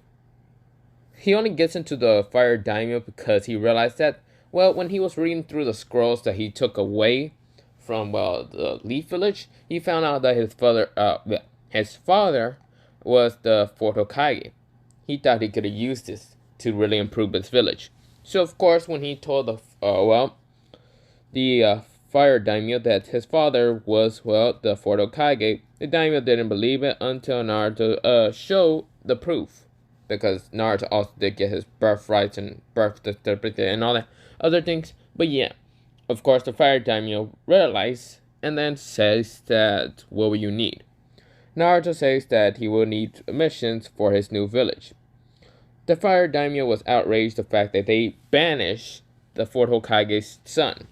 He only gets into the fire daimyo because he realized that, well, when he was reading through the scrolls that he took away from, well, the Leaf Village, he found out that his father was the 4th Hokage. He thought he could have used this to really improve his village. So, of course, when he told the fire daimyo that his father was, well, the 4th Hokage, the daimyo didn't believe it until Naruto showed the proof. Because Naruto also did get his birthrights and birth certificate and all that other things. But yeah, of course, the fire daimyo realizes and then says that, what will you need? Naruto says that he will need missions for his new village. The fire daimyo was outraged the fact that they banished the 4th Hokage's son.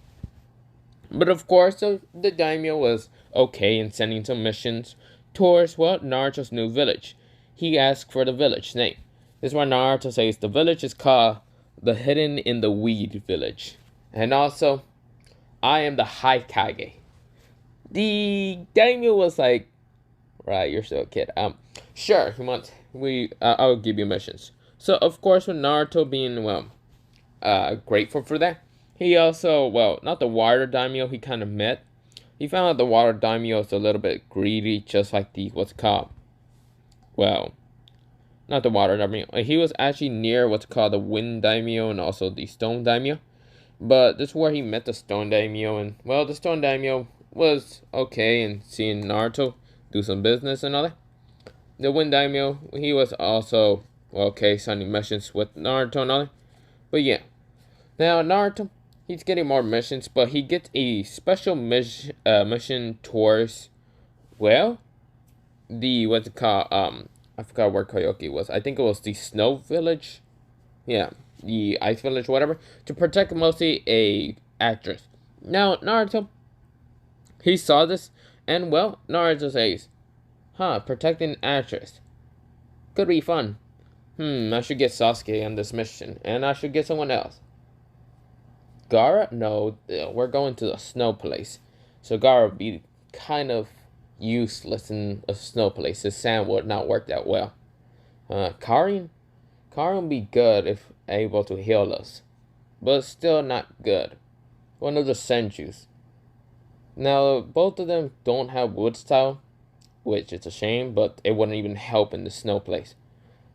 But of course, the daimyo was okay in sending some missions towards, well, Naruto's new village. He asked for the village name. This is why Naruto says the village is called the Hidden in the Weed Village. And also, I am the High Kage. The daimyo was like, right, you're still a kid. Sure, I'll give you missions. So of course, with Naruto being, well, grateful for that, he also, well, not the water daimyo he kind of met. He found out the water daimyo is a little bit greedy, just like the, what's called, well, not the water daimyo. He was actually near what's called the wind daimyo and also the stone daimyo. But this is where he met the stone daimyo, and, well, the stone daimyo was okay in seeing Naruto do some business and all that. The wind daimyo, he was also okay sending missions with Naruto and all that. But yeah. Now, Naruto, he's getting more missions, but he gets a special mission towards, well, the, what's it called? I forgot where Koyoki was. I think it was the Snow Village. Yeah, the Ice Village, whatever, to protect mostly a actress. Now, Naruto, he saw this, and well, Naruto says, protecting actress. Could be fun. I should get Sasuke on this mission, and I should get someone else. Gaara? No, we're going to a snow place. So Gaara would be kind of useless in a snow place. His sand would not work that well. Karin? Karin would be good if able to heal us, but still not good. One of the Senjus. Now, both of them don't have wood style, which is a shame, but it wouldn't even help in the snow place.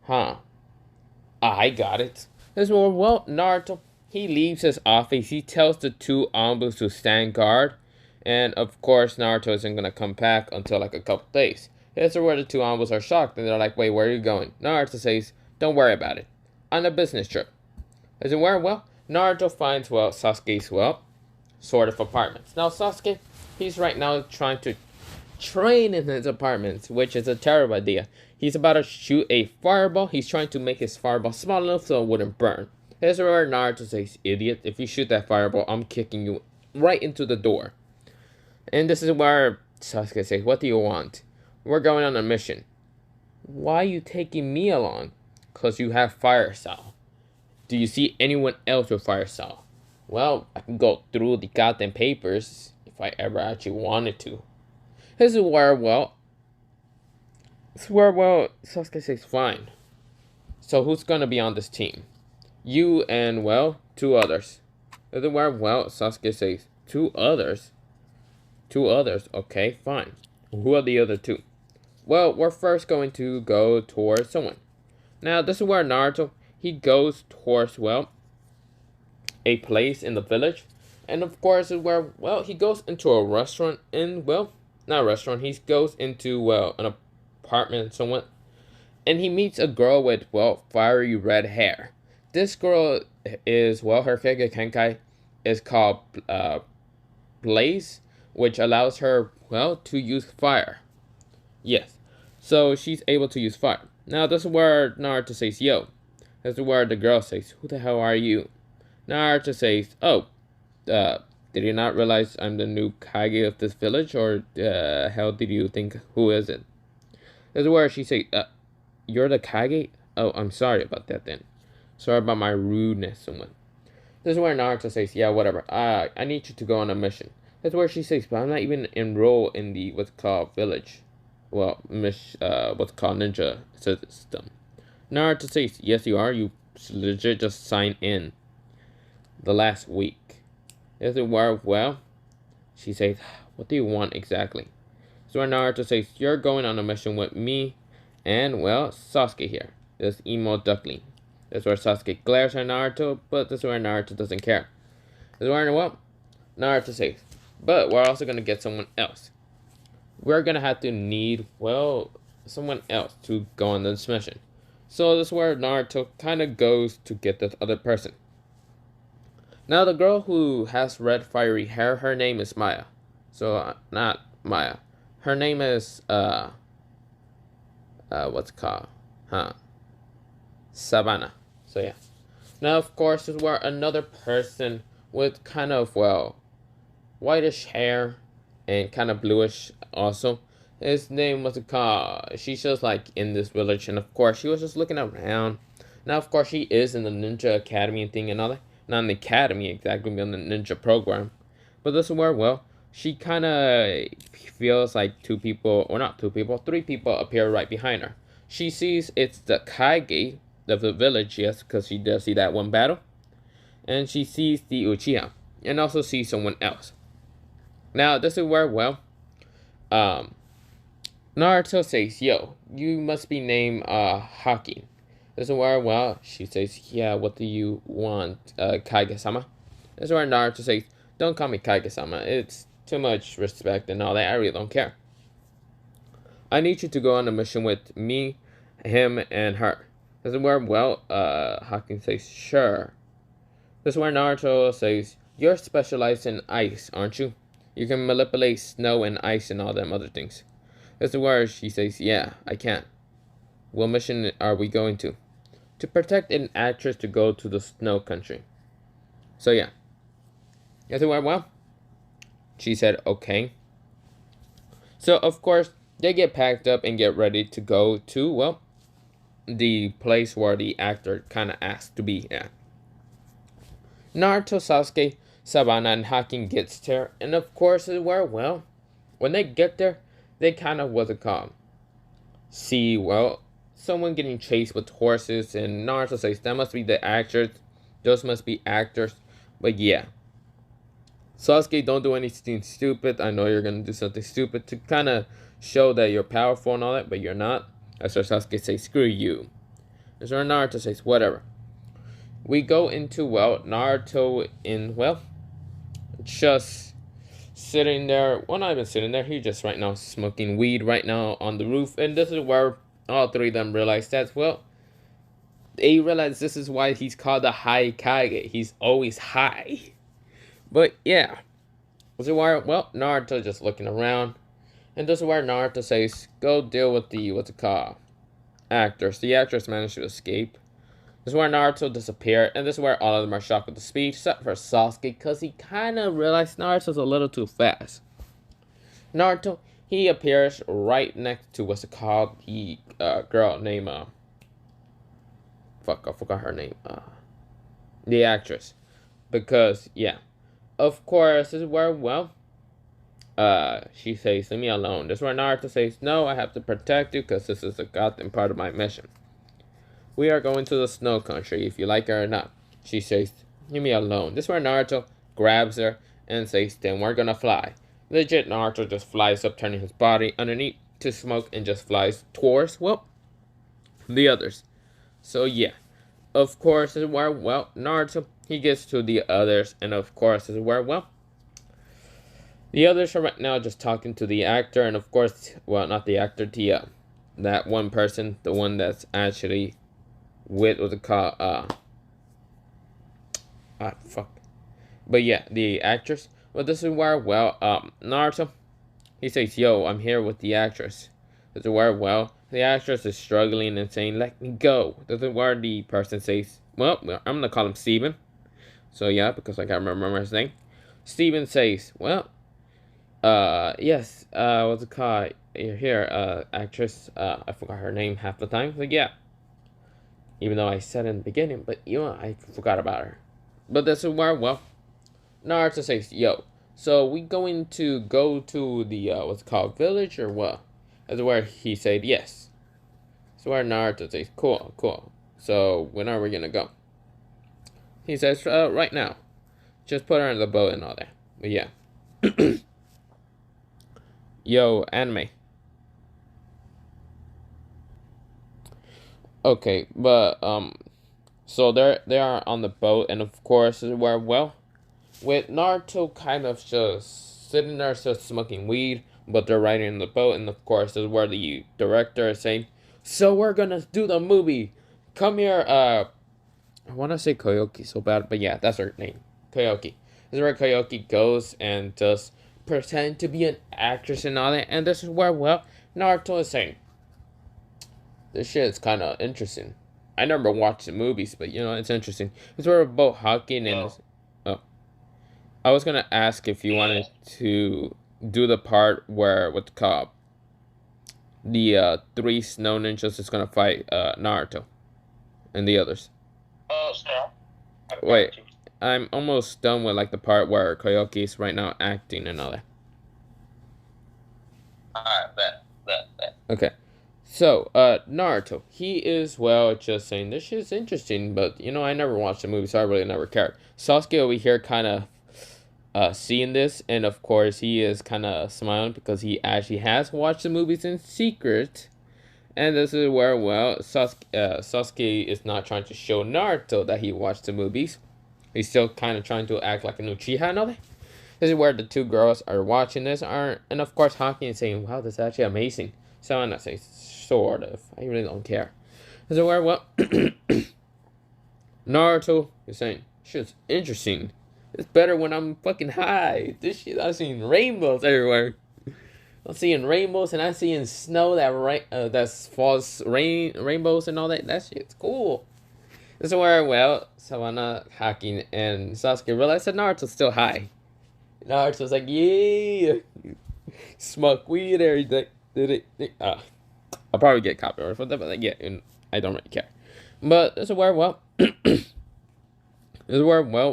I got it. This one, well, Naruto, he leaves his office. He tells the two Anbus to stand guard. And of course, Naruto isn't going to come back until like a couple days. This is where the two Anbus are shocked. And they're like, wait, where are you going? Naruto says, don't worry about it. On a business trip. Is it where? Well, Naruto finds, well, Sasuke's, well, sort of apartments. Now, Sasuke, he's right now trying to train in his apartments, which is a terrible idea. He's about to shoot a fireball. He's trying to make his fireball small enough so it wouldn't burn. Here's where Naruto says, idiot, if you shoot that fireball, I'm kicking you right into the door. And this is where Sasuke says, what do you want? We're going on a mission. Why are you taking me along? Because you have fire style. Do you see anyone else with fire style? Well, I can go through the goddamn papers if I ever actually wanted to. This is where, well, Sasuke says, fine. So who's gonna be on this team? You and, well, two others. This is where, well, Sasuke says, two others? Two others, okay, fine. Who are the other two? Well, we're first going to go towards someone. Now, this is where Naruto, he goes towards, well, a place in the village. And of course, is where, well, he goes into a restaurant and, well, not a restaurant, he goes into, well, an apartment somewhat. And he meets a girl with, well, fiery red hair. This girl is, well, her Kage Kenkai is called Blaze, which allows her, well, to use fire. Yes. So she's able to use fire. Now, this is where Naruto says, yo. This is where the girl says, who the hell are you? Naruto says, oh, did you not realize I'm the new Kage of this village? Or hell did you think, who is it? This is where she says, you're the Kage? Oh, I'm sorry about that then. Sorry about my rudeness, someone. This is where Naruto says, yeah, whatever. I need you to go on a mission. That's where she says, but I'm not even enrolled in the what's called village. Well, what's called ninja system. Naruto says, yes, you are. You legit just signed in the last week. Is it where, well, she says, what do you want exactly? So where Naruto says, you're going on a mission with me and, well, Sasuke here. This emo duckling. That's where Sasuke glares at Naruto, but this is where Naruto doesn't care. This is where, well, Naruto says, but we're also going to get someone else. We're going to have to need, well, someone else to go on this mission. So this is where Naruto kind of goes to get this other person. Now the girl who has red fiery hair, her name is Maya. So, not Maya. Her name is, what's it called? Savannah. So yeah. Now of course this is where another person with kind of, well, whitish hair and kind of bluish also. His name was called. She's just like in this village, and of course she was just looking around. Now of course she is in the ninja academy and thing and all that. Not in the academy exactly, but in the ninja program. But this is where, well, she kind of feels like two people, or not two people, three people appear right behind her. She sees it's the Kage of the village, yes, because she does see that one battle. And she sees the Uchiha, and also sees someone else. Now, this is where, well, Naruto says, yo, you must be named, Haki. This is where, well, she says, yeah, what do you want, Kage-sama? This is where Naruto says, don't call me Kage-sama. It's too much respect and all that. I really don't care. I need you to go on a mission with me, him, and her. This is where, well, Haki says, sure. This is where Naruto says, "You're specialized in ice, aren't you? You can manipulate snow and ice and all them other things." This is where she says, "Yeah, I can. What mission are we going to?" "To protect an actress to go to the snow country." So yeah. This is where, well, she said, "Okay." So of course, they get packed up and get ready to go to, well, the place where the actor kind of asked to be at. Naruto, Sasuke, Sabana, and Hakin gets there, and of course, well, when they get there, they kind of what's it called? See, well, someone getting chased with horses, and Naruto says that must be the actors. Those must be actors. But yeah, Sasuke, don't do anything stupid. I know you're gonna do something stupid to kind of show that you're powerful and all that, but you're not. That's where Sasuke says, "Screw you." That's where Naruto says, "Whatever." We go into, well, Naruto in, well, just sitting there. Well, not even sitting there. He's just right now smoking weed right now on the roof. And this is where all three of them realize that, well, they realize this is why he's called the High Kage. He's always high. But yeah. This is where, well, Naruto just looking around. And this is where Naruto says, "Go deal with the, what's it called? Actors." The actors managed to escape. This is where Naruto disappeared, and this is where all of them are shocked with the speed, except for Sasuke, because he kind of realized Naruto's a little too fast. Naruto, he appears right next to what's it called, the girl named, fuck, I forgot her name, the actress. Because, yeah, of course, this is where, well, she says, "Leave me alone." This is where Naruto says, "No, I have to protect you, because this is a goddamn part of my mission. We are going to the snow country, if you like it or not." She says, "Leave me alone." This is where Naruto grabs her and says, "Then we're gonna fly." Legit, Naruto just flies up, turning his body underneath to smoke and just flies towards, well, the others. So yeah, of course, this is where, well, Naruto, he gets to the others, and of course, this is where, well, the others are right now just talking to the actor, and of course, well, not the actor, the, that one person, the one that's actually with what's it called, fuck. But yeah, the actress. Well, this is where, well, Naruto, he says, "Yo, I'm here with the actress." This is where, well, the actress is struggling and saying, "Let me go." This is where the person says, well, I'm gonna call him Steven. So yeah, because I can't remember his name. Steven says, "Well, yes, what's it called? You're here, actress. I forgot her name half the time. But yeah, even though I said in the beginning, but you know, I forgot about her." But this is where, well, Naruto says, "Yo, so we going to go to the, what's it called, village or what?" That's where he said, "Yes." So where Naruto says, "Cool, cool. So when are we gonna go?" He says, "Right now. Just put her in the boat and all that." But yeah. Yo, anime. Okay, but, so they are on the boat, and of course, where, well, with Naruto kind of just sitting there just smoking weed, but they're riding in the boat, and of course, this is where the director is saying, "So we're gonna do the movie. Come here, I wanna say Koyoki so bad, but yeah, that's her name. Koyoki." This is where Koyoki goes and just pretend to be an actress and all that, and this is where, well, Naruto is saying, "This shit is kinda interesting. I never watched the movies, but you know, it's interesting." It's where we're both hugging and, oh, I was gonna ask if you wanted to do the part where what's called the, three snow ninjas is gonna fight, Naruto and the others. Oh, so I Wait, got you. I'm almost done with like the part where Koyoki is right now acting and all that. Alright, bet. Okay. So, Naruto, he is, well, just saying, "This shit's interesting, but, you know, I never watched the movie, so I really never cared." Sasuke over here kind of, seeing this, and of course, he is kind of smiling because he actually has watched the movies in secret. And this is where, well, Sasuke is not trying to show Naruto that he watched the movies. He's still kind of trying to act like a Uchiha and all that. This is where the two girls are watching this, and of course, Haki is saying, "Wow, this is actually amazing." So I'm not saying sort of. I really don't care. This is where, well, Naruto is saying, Shit's interesting. It's better when I'm fucking high. This shit, I'm seeing rainbows everywhere. I'm seeing rainbows and I'm seeing snow that falls rainbows and all that. That shit's cool. This is where, well, Savannah, Haki, and Sasuke realized that Naruto's still high. Naruto's like, yeah, smoke weed, everything. I'll probably get copyright for that, but like, yeah, and I don't really care. But this is where, well,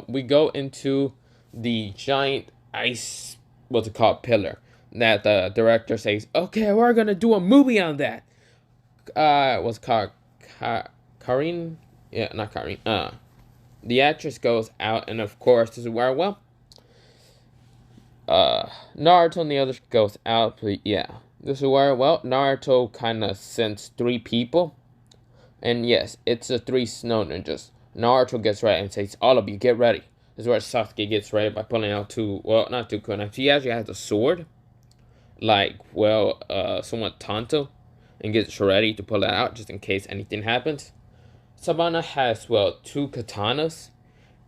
we go into the giant ice, what's it called, pillar that the director says, okay, we're gonna do a movie on that. What's it called, Karin? Yeah, not Karin. The actress goes out, and of course, this is where, well, Naruto and the others goes out, but yeah, this is where, well, Naruto kind of sends 3 people, and yes, it's the 3 snow ninjas. Naruto gets ready and says, all of you, get ready. This is where Sasuke gets ready by pulling out not 2 kunai. He actually has a sword, like, well, somewhat Tonto, and gets ready to pull it out just in case anything happens. Savannah has, well, 2 katanas,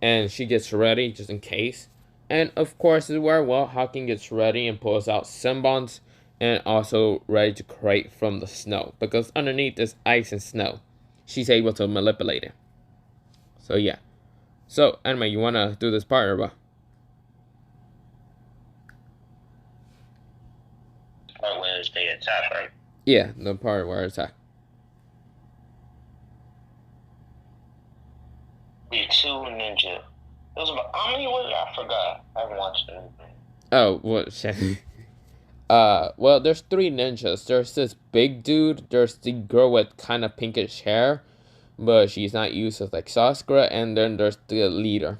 and she gets ready just in case. And of course, is where, well, Hawking gets ready and pulls out Senbons and also ready to create from the snow, because underneath is ice and snow. She's able to manipulate it. So yeah. So anime, you wanna do this part or what? Part where they attack, right? Yeah, the part where it's at. The 2 ninja. It was about how many was it? I forgot. I haven't watched anything. Oh, what? Well, there's 3 ninjas. There's this big dude. There's the girl with kind of pinkish hair, but she's not used as like Sakura. And then there's the leader.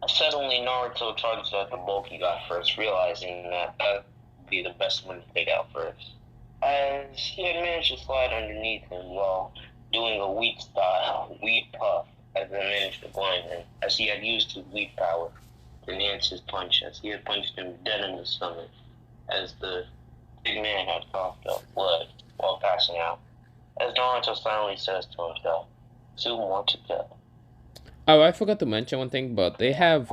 Suddenly, Naruto charges at the bulky guy first, realizing that would be the best one to take out first. As he had managed to slide underneath him while doing a weed puff, as he managed to blind him, as he had used his weed power to enhance his punch, as he had punched him dead in the stomach, as the big man had coughed up blood while passing out. As Naruto silently says to himself, "Two more to kill." Oh, I forgot to mention one thing, but they have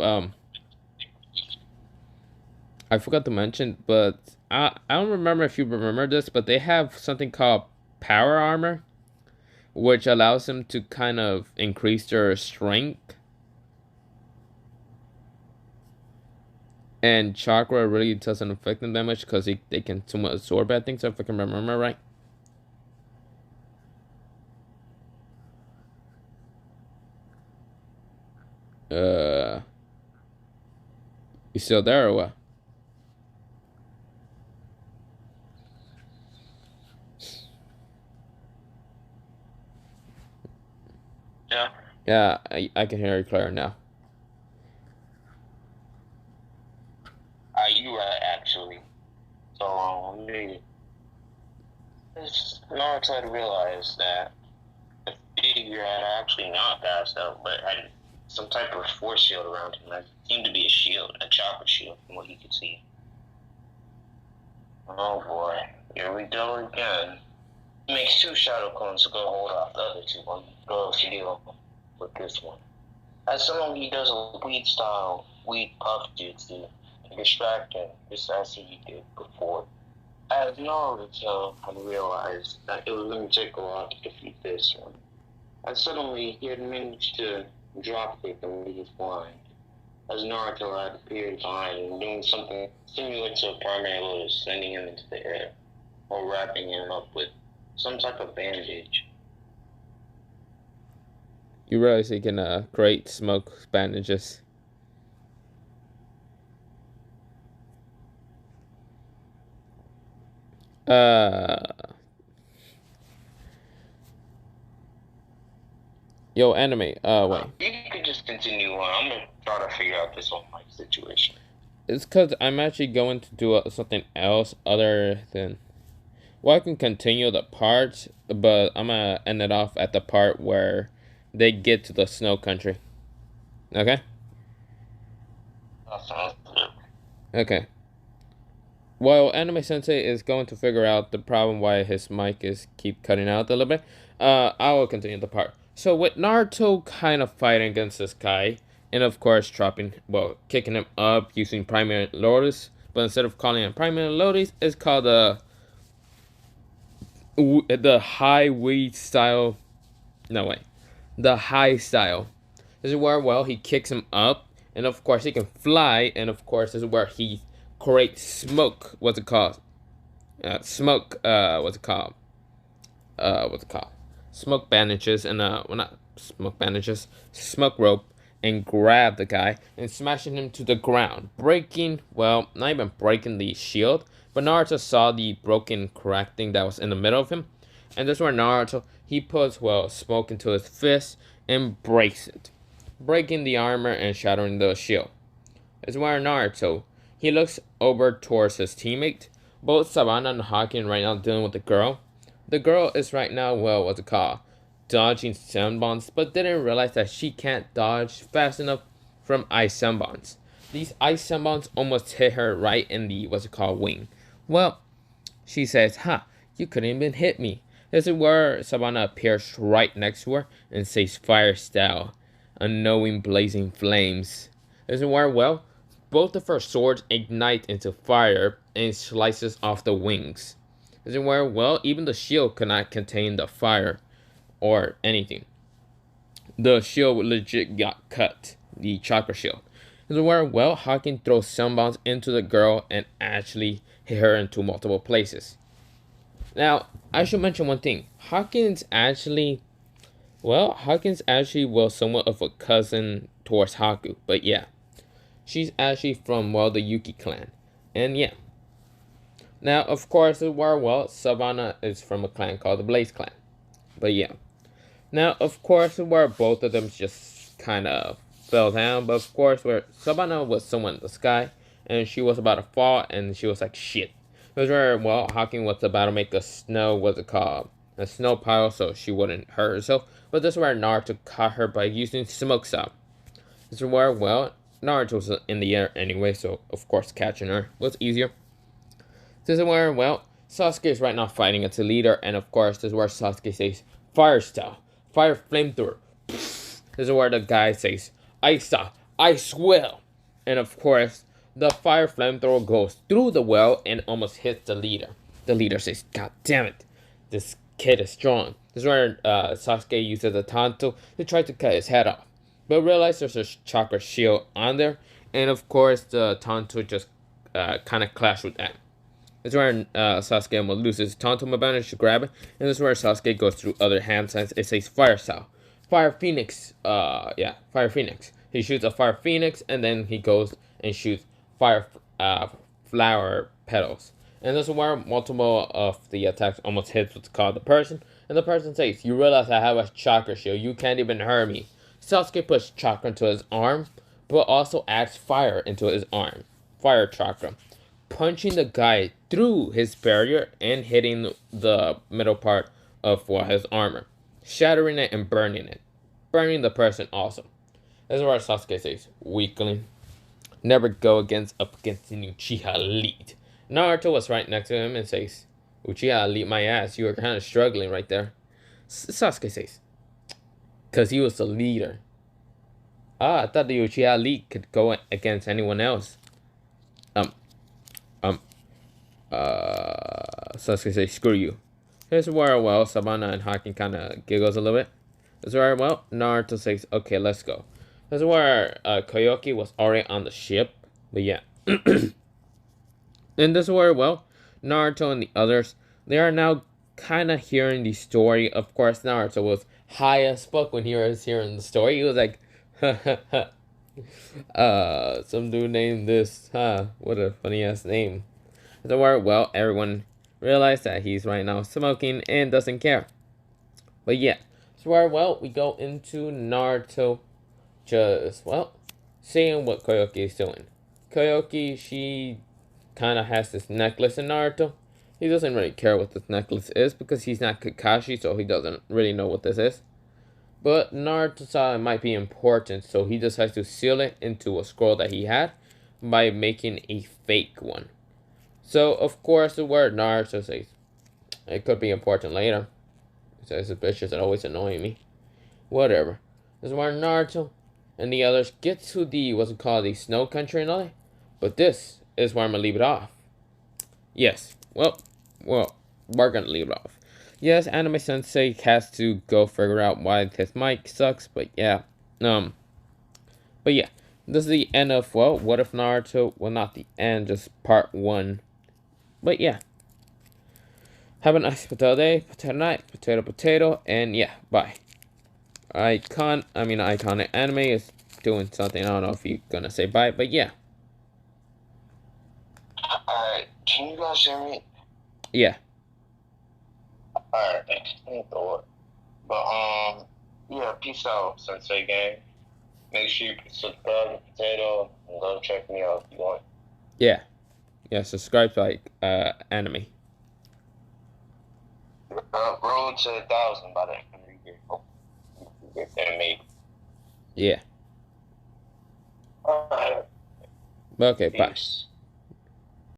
I forgot to mention, but I don't remember if you remember this, but they have something called power armor, which allows them to kind of increase their strength. And chakra really doesn't affect them that much because they can somewhat absorb bad things, if I can remember right. You still there or what? Yeah. Yeah, I can hear you clear now. You right, actually. So, Naruto had realized that the figure had actually not passed out, but had some type of force shield around him. That seemed to be a shield, a chakra shield, from what he could see. Oh boy, here we go again. He makes 2 shadow clones to go hold off the other 2 when he goes to deal with this one. As someone he does a weed puff jutsu to distract him, just as he did before. As Naruto had realized that it was going to take a lot to defeat this one. And suddenly he had managed to drop kick him when he was blind. As Naruto had appeared behind him, doing something similar to a primary lotus, sending him into the air, or wrapping him up with some type of bandage. You realize you can create smoke bandages. Yo, anime. Wait. You could just continue on. I'm gonna try to figure out this whole mic situation. It's because I'm actually going to do something else other than. Well, I can continue the part, but I'm gonna end it off at the part where they get to the snow country. Okay? That sounds good. Okay. While Anime Sensei is going to figure out the problem why his mic is keep cutting out a little bit, I will continue the part. So with Naruto kind of fighting against this guy, and of course kicking him up using Primary Lotus, but instead of calling it Primary Lotus, it's called the high weed style. No way, the high style. This is where he kicks him up, and of course he can fly, and of course this is where he creates smoke. What's it called? Smoke. What's it called? What's it called? Smoke bandages and well, not smoke bandages, smoke rope, and grab the guy and smashing him to the ground, breaking, well, not even breaking the shield, but Naruto saw the broken crack thing that was in the middle of him, and that's where Naruto he puts smoke into his fist and breaks it, breaking the armor and shattering the shield. It's where Naruto he looks over towards his teammate. Both Savannah and Haken right now dealing with the girl. The girl is right now, well, what's it called? Dodging sunbombs, but didn't realize that she can't dodge fast enough from ice sunbombs. These ice sunbombs almost hit her right in the, what's it called, wing. Well, she says, "Ha, you couldn't even hit me." This is where Savannah appears right next to her and says, "Fire style, unknowing blazing flames." This is where, well, both of her swords ignite into fire and slices off the wings. This is where, well, even the shield could not contain the fire or anything. The shield legit got cut, the chakra shield. This is where, well, Hawking throws sunbombs into the girl and actually hit her into multiple places. Now, I should mention one thing. Hawkins actually was somewhat of a cousin towards Haku, but yeah. She's actually from, well, the Yuki clan. And yeah. Now, of course, Savannah is from a clan called the Blaze clan. But yeah. Now, of course, where both of them just kind of fell down. But of course, where Savannah was somewhere in the sky. And she was about to fall. And she was like, shit. It was where, well, Hawking was about to make a snow pile so she wouldn't hurt herself. But this is where Naruto caught her by using smoke style. This is where, well, Naruto was in the air anyway, so of course catching her was easier. This is where, well, Sasuke is right now fighting as a leader, and of course, this is where Sasuke says, "Fire style, fire flamethrower." This is where the guy says, "Ice style, ice will." And of course, the fire flamethrower goes through the well and almost hits the leader. The leader says, "God damn it, this kid is strong." This is where Sasuke uses a Tanto to try to cut his head off. But realize there's a chakra shield on there, and of course the Tanto just kind of clashed with that. This is where Sasuke almost loses Tanto managed to grab it, and this is where Sasuke goes through other hand signs. It says Fire Style, Fire Phoenix. Fire Phoenix. He shoots a Fire Phoenix, and then he goes and shoots Fire Flower Petals. And this is where multiple of the attacks almost hits what's called the person, and the person says, "You realize I have a chakra shield. You can't even hurt me." Sasuke puts chakra into his arm, but also adds fire into his arm. Fire chakra. Punching the guy through his barrier and hitting the middle part of his armor. Shattering it and burning it. Burning the person also. This is where Sasuke says, "Weakling. Never go up against the Uchiha Elite." Naruto was right next to him and says, "Uchiha Elite my ass, you were kind of struggling right there." Sasuke says, "Because he was the leader." I thought the Uchiha Elite could go against anyone else. Sasuke says, "Screw you." Here's where, well, Savannah and Haki kind of giggles a little bit. This is where, well, Naruto says, "Okay, let's go." This is where Koyoki was already on the ship. But yeah. And this is where, well, Naruto and the others, they are now kind of hearing the story. Of course, Naruto was high as fuck when he was hearing the story. He was like, some dude named this, what a funny ass name. So where, well, everyone realized that he's right now smoking and doesn't care. But yeah, so where, well, we go into Naruto just, well, seeing what Koyoki is doing. Koyoki, she kind of has this necklace in Naruto. He doesn't really care what this necklace is because he's not Kakashi, so he doesn't really know what this is. But Naruto saw it might be important, so he decides to seal it into a scroll that he had by making a fake one. So, of course, the word Naruto says, "It could be important later." He says, "The bitches are always annoying me." Whatever. This is where Naruto and the others get to the what's it called, the snow country and all that. But this is where I'm gonna leave it off. Yes. Well, we're gonna leave it off. Yes, Anime Sensei has to go figure out why his mic sucks, but yeah. Um but yeah. This is the end of what if Naruto? Well, not the end, just part one. But yeah. Have a nice potato day, potato night, potato potato, and yeah, bye. Iconic anime is doing something. I don't know if you're gonna say bye, but yeah. Alright, can you guys hear me? Yeah. Alright, thank the Lord. But, yeah, peace out, Sensei gang. Make sure you subscribe to Potato and go check me out if you want. Yeah. Yeah, subscribe to anime. Road to 1,000 by the end of the year. Oh, get that made. Yeah. Alright. Okay, bye. Peace.